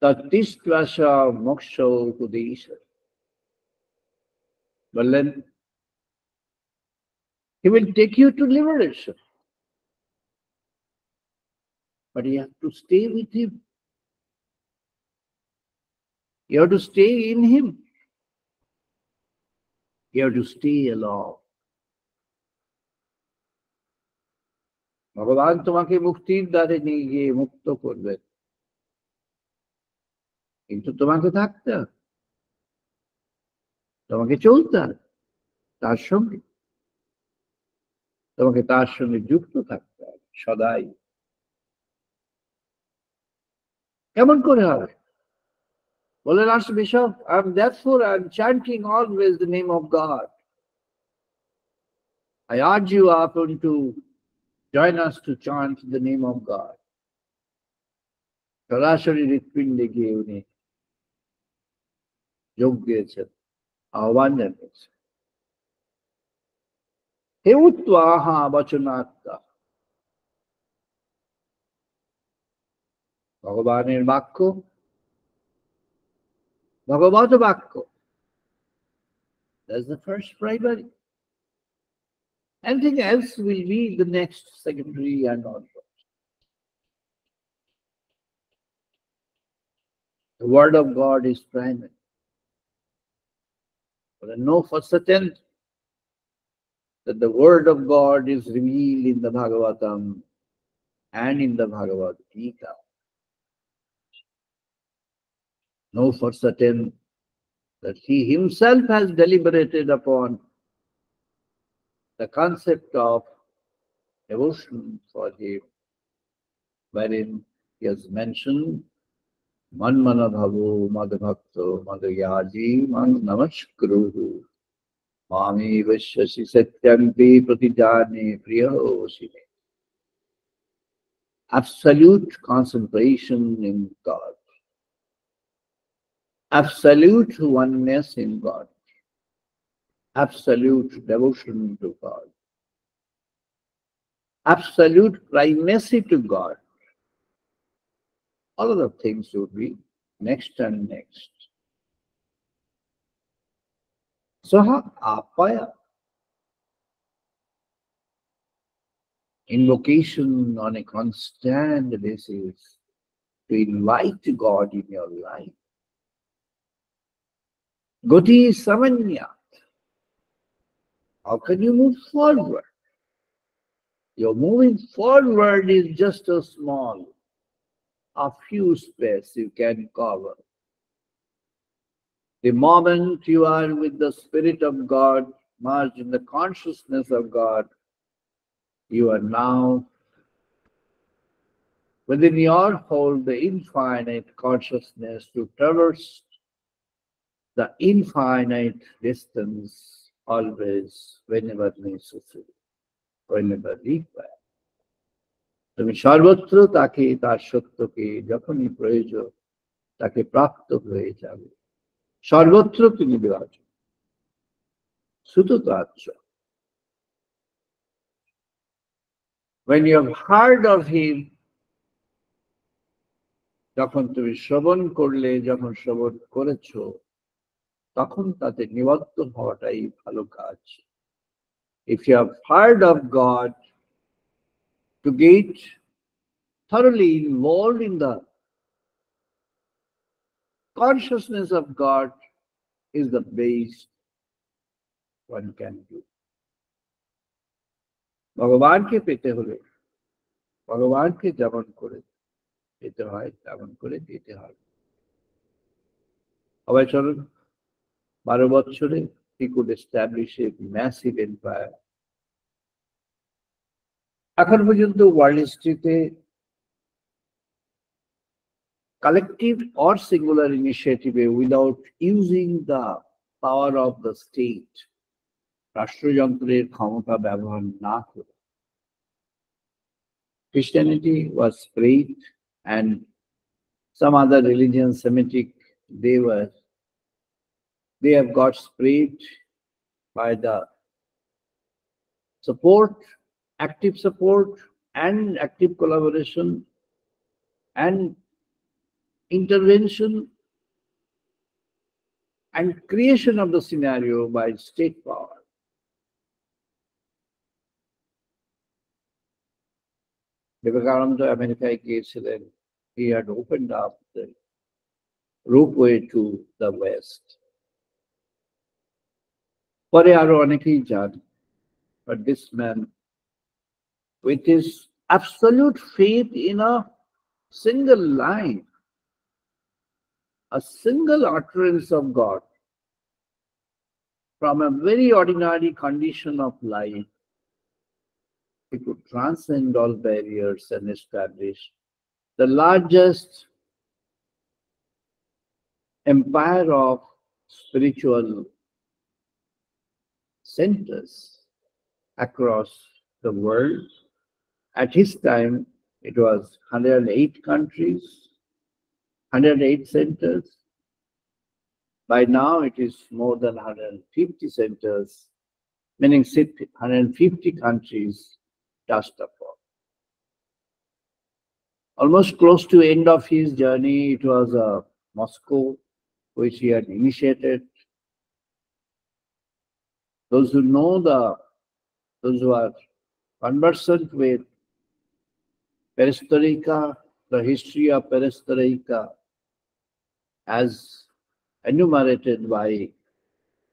Tatistvasha moksho kudesha. বললেন, he will take you to liberation, but you have to stay with him. You have to stay in him. You have to stay along. ভগবান তোমাকে মুক্তির দ্বারে নিয়ে গিয়ে মুক্ত করবেন, কিন্তু তোমাকে থাকতে হবে, তোমাকে চলতে হবে তার সঙ্গে, তোমাকে তার সঙ্গে যুক্ত থাকতে হবে সদাই। কেমন করে হবে? বলেন Archbishop, I'm chanting always the name of God. I urge you upon to join us to chant the name of God. সরাসরি হৃৎপিণ্ডে গিয়ে উনি যোগ দিয়েছেন, আহ্বান জানিয়েছেন। হে উত্তম বচনাত্মা, ভগবানের বাক্য, ভগবত বাক্য, that's the first primary. Anything else will be the next secondary and onward. The word of God is primary. But I know for certain that the word of God is revealed in the Bhagavatam and in the Bhagavad Gita. Know for certain that he himself has deliberated upon the concept of devotion for him, wherein he has mentioned Manmana Bhavo Madhbhakto Madhyaji Man Namaskruhu Mami Vishwasi Satyampi Pratijane Priyosine. Absolute concentration in God. Absolute oneness in God. Absolute devotion to God. Absolute primacy to God. All of the things would be next and next. Saha apaya. Invocation on a constant basis to invite God in your life. Goti samanya. How can you move forward? Your moving forward is just a few space you can cover. The moment you are with the Spirit of God, merged in the consciousness of God, you are now within your hold the infinite consciousness to traverse the infinite distance always, whenever necessary, whenever required. তুমি সর্বত্র তাকে তার সত্যকে যখনই প্রয়োজন তাকে প্রাপ্ত হয়ে যাবে। সর্বত্র তিনি বিরাজন। সুতরাচ্য। When you have heard of him, যখন তুমি শ্রবণ করলে, যখন শ্রবণ করেছো, তখন তাতে নিবদ্ধ হওয়াটাই ভালো কাজ। If you have heard of God, to get thoroughly involved in the consciousness of God is the best one can do. ভগবানকে পেতে হলে ভগবানকে যেমন করে পেতে হয় তেমন করে দিতে হয়। সবাই চলুন 12 বছরে he could establish a massive empire. এখন পর্যন্ত world হিস্ট্রিতে collective or singular initiative without using the power of the state, রাষ্ট্রযন্ত্রের ক্ষমতা ব্যবহার না করে, Christianity was spread and some other religions, Semitic, they have got spread by the support, active support and active collaboration and intervention and creation of the scenario by state power. Vivekananda Americaয় গিয়েছিলেন, he had opened up the roadway to the west. পরে আরো অনেকেই যান, but this man, with his absolute faith in a single line, a single utterance of God, from a very ordinary condition of life, he could transcend all barriers and establish the largest empire of spiritual centers across the world. At his time, it was 108 countries, 108 centers. By now, it is more than 150 centers, meaning 150 countries touched upon. Almost close to end of his journey, it was Moscow, which he had initiated. Those who know the those who are conversant with perestroika, the history of perestroika as enumerated by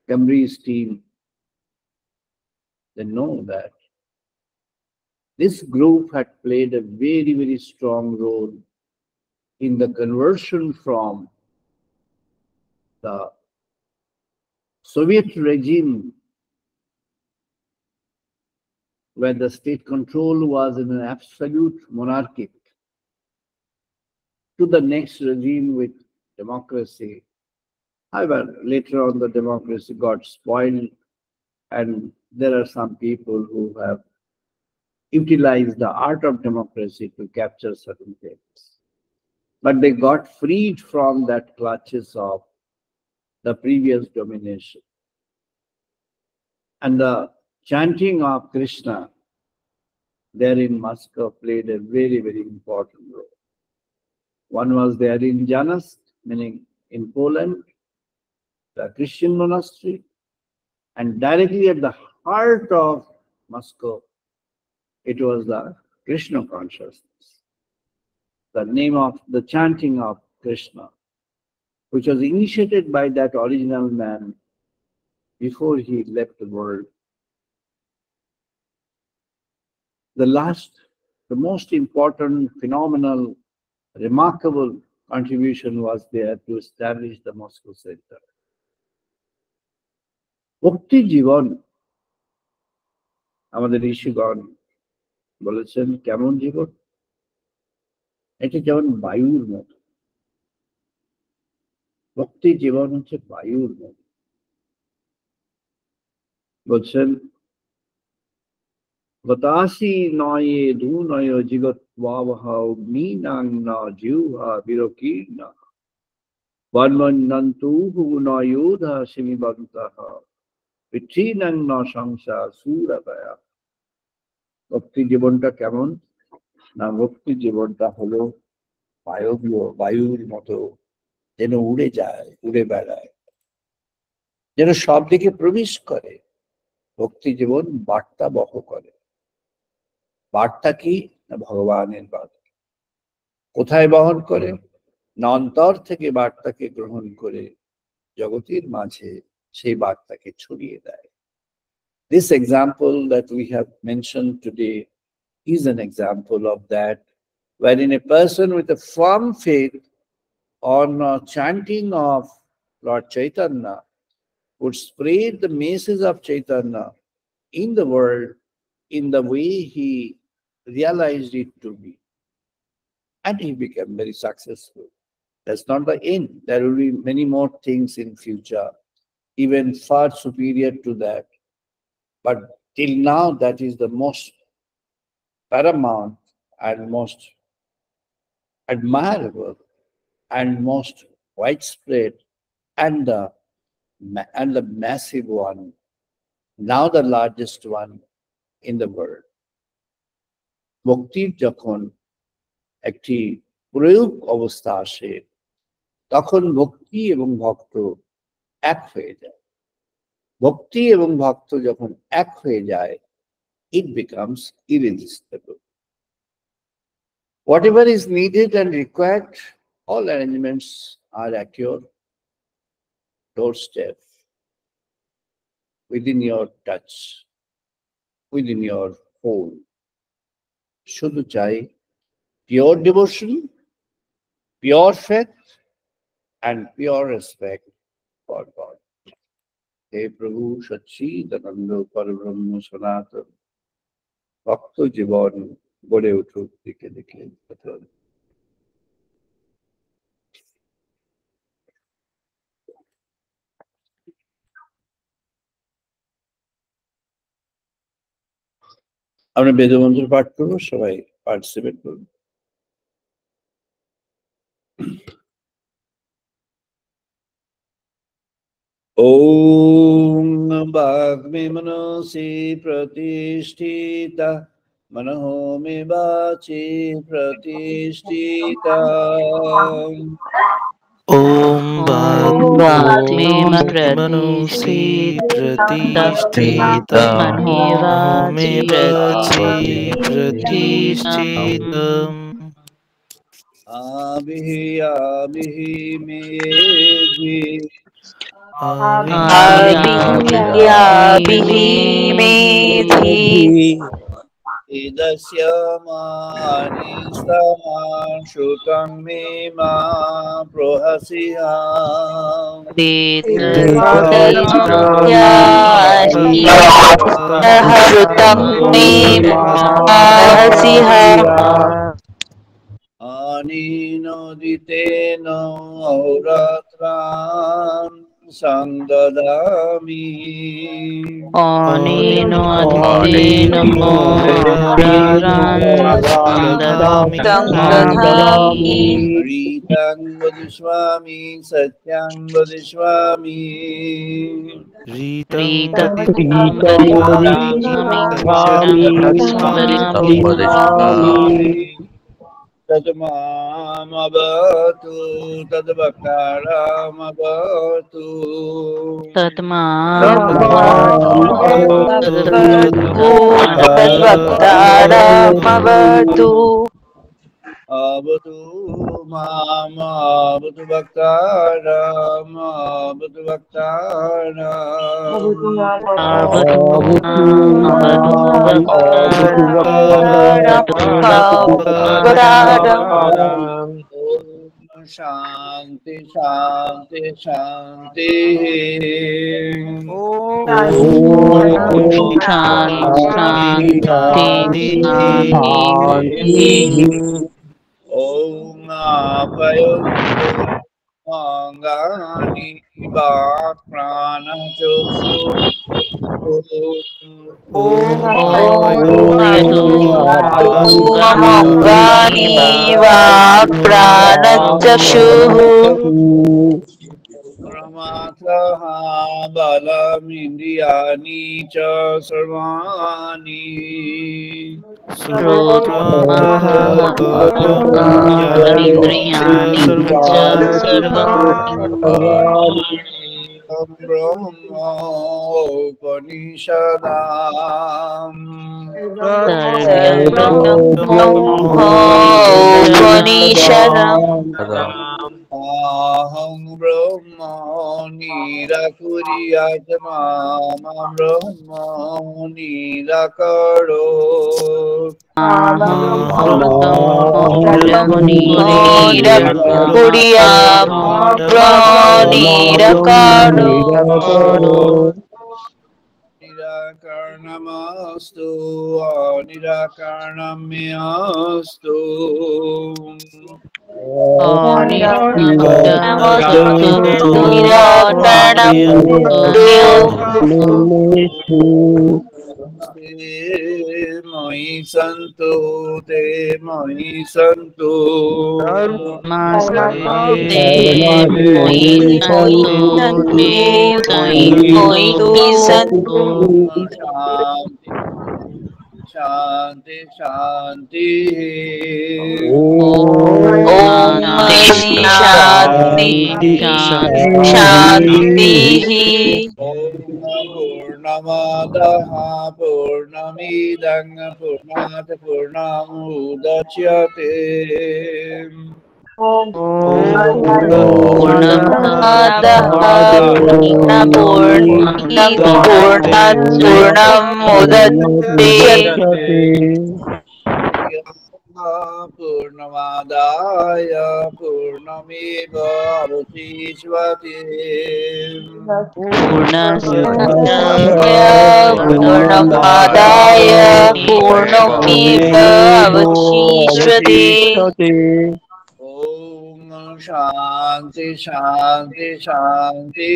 Cambridge team, they know that this group had played a very, very strong role in the conversion from the Soviet regime, where the state control was in an absolute monarchic, to the next regime with democracy. However, later on the democracy got spoiled, and there are some people who have utilized the art of democracy to capture certain things. But they got freed from that clutches of the previous domination. And the chanting of Krishna there in Moscow played a very, very important role. One was there in Jansk, meaning in Poland, the Christian monastery, and directly at the heart of Moscow, it was the Krishna consciousness. The name of the chanting of Krishna, which was initiated by that original man before he left the world. The most important, phenomenal, remarkable contribution was there to establish the Moscow Center. ভক্তি জীবন আমাদের ঋষিগণ বলেছেন কেমন জীবন, এটা যেমন বায়ুর মতো। ভক্তি জীবন হচ্ছে বায়ুর মতো। বলছেন গতাসি নয়ে দু নয় জিগত ওয়াবহ অগ্নি নাং না জিহ্বা বিরকীর্ণ বর্মন্নন্তু হু নয়োধা সিমিবন্তঃ পৃথ্বীনাং ন সংসার সুরতয়া। ভক্তি জীবনটা কেমন না, ভক্তি জীবনটা হলো বায়বীয়, বায়ুর মতো, যেন উড়ে যায়, উড়ে বেড়ায়, যেন সব দিকে প্রবেশ করে। ভক্তি জীবন বার্তা বহ করে। বার্তা কি না, ভগবানের বার্তা। কোথায় বহন করে না, অন্তর থেকে বার্তাকে গ্রহণ করে জগতের মাঝে সেই বার্তাকে ছড়িয়ে দেয়। This example that we have mentioned today is an example of that, wherein a person with a firm faith on chanting of Lord Chaitanya would spread the message of Chaitanya in the world in the way he realized it to be. And he became very successful. That's not the end. There will be many more things in future, even far superior to that. But till now, that is the most paramount and most admirable and most widespread and the massive one, now the largest one in the world. ভক্তির যখন একটি প্রয়োগ অবস্থা আসে, তখন ভক্তি এবং ভক্ত এক হয়ে যায়। ভক্তি এবং ভক্ত যখন এক হয়ে যায়, it becomes irresistible. Whatever is needed and required, all arrangements are at your doorstep, within your touch, within your home. শুধু চাই pure devotion, pure faith, and pure respect for God. हे प्रभु सच्चिदानंद परब्रह्म सनातन ভক্ত জীবন গড়ে উঠুক দিকে দিকে। আমরা বেদমন্ত্র পাঠ করবো, সবাই পার্টিসিপেট করবো। ओम वाग्मे मनसि प्रतिष्ठिता मनहो मे वाचि प्रतिष्ठिता। ओम वाग्मे स्वात्मेव मनोसि प्रतिष्ठितम् ममेवाचि अहमेवाचि प्रतिष्ठितम् प्रतिष्ठितम् आभिः मेधि आभिर्याभिः मेधि इदस्य मानि श्रुतं मे मा प्रोहसिहा श्रुतं मे महसिह अनिनोदितेन अहोरात्रान् संददामि अनेनो अदितेनो ददामि रीतं वदिष्यामि सत्यं वदिष्यामि रीतं रीतं वदिष्यामि सत्यं वदिष्यामि तद्मामवतु तद्वक्तारमवतु तद्वक्तारमवतु अवतु मामवतु वक्तारमवतु वक्तारम् शांति शांति शांति ओम आपयोक्तो अंगानि वाक् प्राणचक्षु ममङ्गानि वाक् प्राणचक्षुः प्रमाथः बलमिन्द्रियाणि च सर्वाणि श्रोत्रः इन्द्रियाणि च सर्वाणि ब्रह्मोपनिषदाम् ब्रह्मोपनिषदम् अहं ब्रह्म निराकुर्यात् मां ब्रह्म निराकरोत् निराकरणमस्तु अनिराकरणं मे अस्तु ते मयि सन्तु ते मयि सन्तु शांति शांति शान्तिः पूर्णमादाः पूर्णमिदं पूर्णात् पूर्णमुदच्यते पूर्णमादाय पूर्णमेवावशिष्यते पूर्णमादाय पूर्णमेवावशिष्यते ओम शांति शांति शांति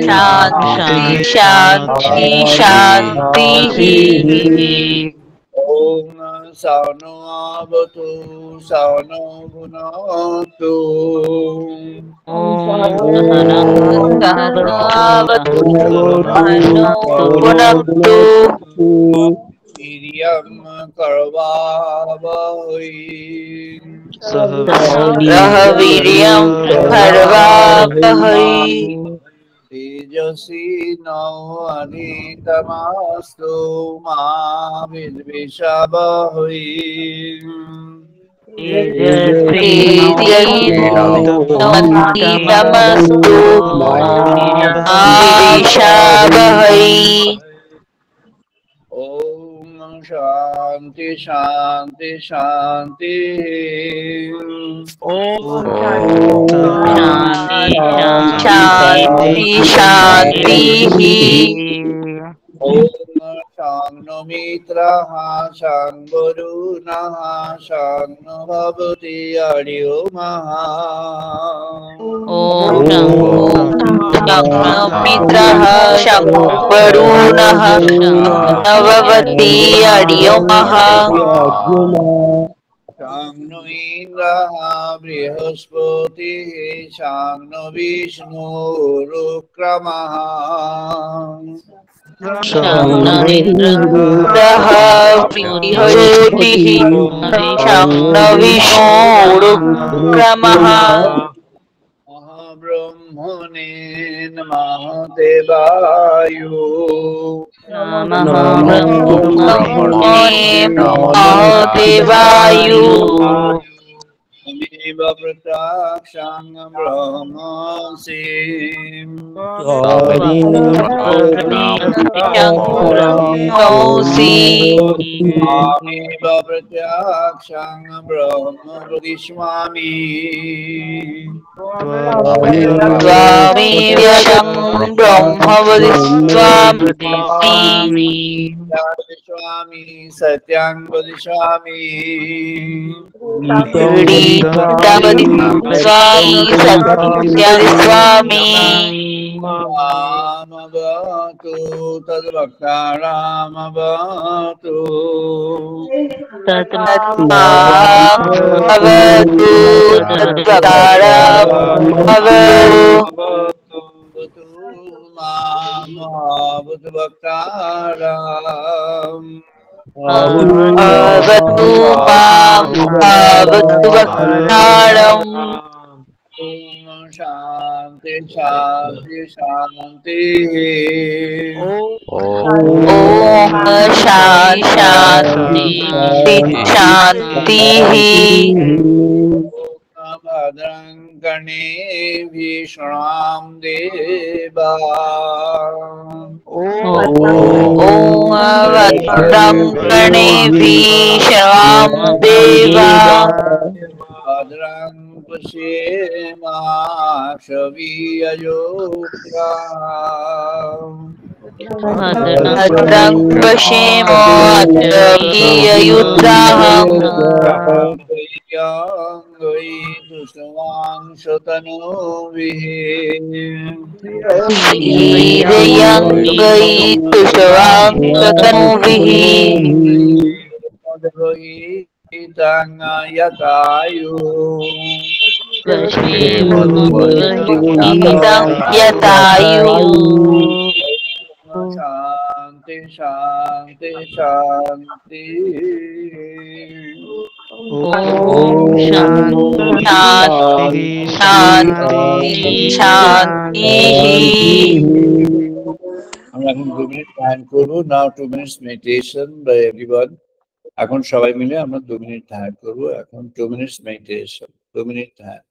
शांति शांति शांतिः ओम सौनो अवतु सौनो भुनक्तु सहनावतु सहनो भुनक्तु वीर्यं करवावहै सह सह वीर्यं करवावहै तेजस्वी नवनीतमस्तु मा विद्विषावहै तेजस्वीनमस्तु विद्विषावहै ओम शांति शांति शांति ओम शांति शांति शांति शांति ओम शान्नो मित्रः शान्गुरुनः शान्नो भवति हरिओ ॐ मित्रः शङ्वरुणः नववती अडियोमः शान्नो इन्द्रः बृहस्पतिः शान्नो विष्णुरुक्रमः शन्नरिन्द्रः बृहस्पतिः शन्नविष्णुरुक्रमः महाब्रह्मणे नमः देवायो नमः ब्रह्मणे महादेवायु तमेव प्रत्यक्षं ब्रह्मसि ब्रह्मोऽसि तमेव प्रत्यक्षं ब्रह्म वदिष्यामि त्वामेव्यशं ब्रह्म वदिष्यामि वदिष्यामि सत्यं वदिष्यामि स्वामी सत्यादिस्वामी रामवतु तद्वक्तारामवतु तत्मावतु तद्वक्तारमवतु मामवद्वक्ताराम् अवतु माम् अवतु वक्तारम् ओम शांति शांति शांति ॐ शान्ति शान्तिः भद्रं कर्णेभिः शृणाम देवा ॐ भद्रं कर्णेभिः शृणाम देवा भद्रं भद्रं पश्येमात्रभियुत्राहम् वीर्यङ्गैस्तुष्टवांस्ततनुभिः यतायु पश्येमोदीतं यतायु शांति शांति शांति ॐ शान्ति शान्ति शान्तिः আমরা এখন 2 মিনিট ধ্যান করবো নাও 2 minutes meditation by everyone এখন সবাই মিলে আমরা 2 মিনিট ধ্যান করবো এখন 2 minutes meditation 2 মিনিট ধ্যান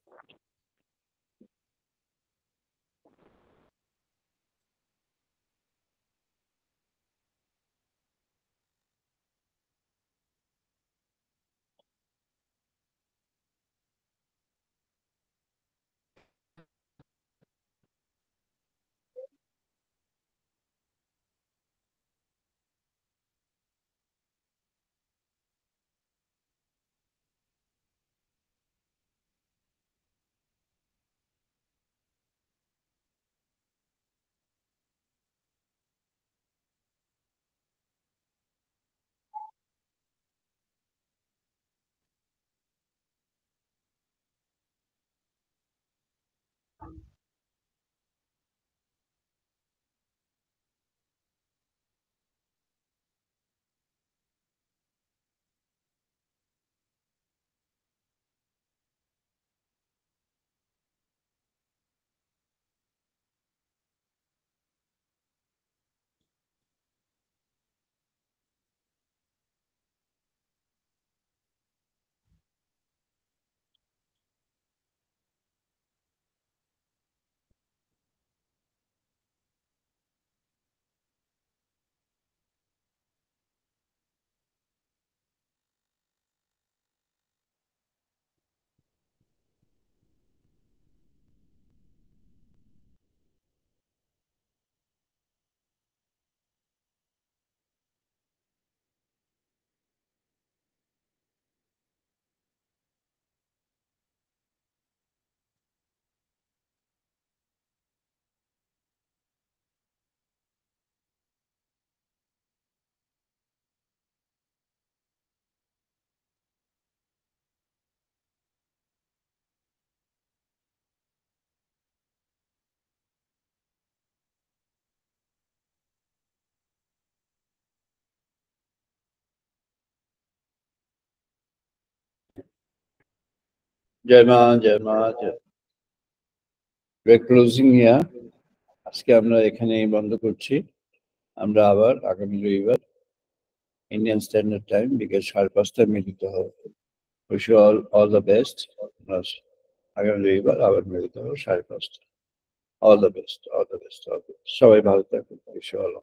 জয় মা, জয় মা, জয়। We're closing here. আজকে আমরা এখানেই বন্ধ করছি। আমরা আবার আগামী রবিবার ইন্ডিয়ান স্ট্যান্ডার্ড টাইম বিকেল 5:30টায় মিলিত হব। Wish you all the best. আগামী রবিবার আবার মিলিত হব 5:30টায়। All the best, all the best, all the best. সবাই ভালো থাকুন। Wish you all.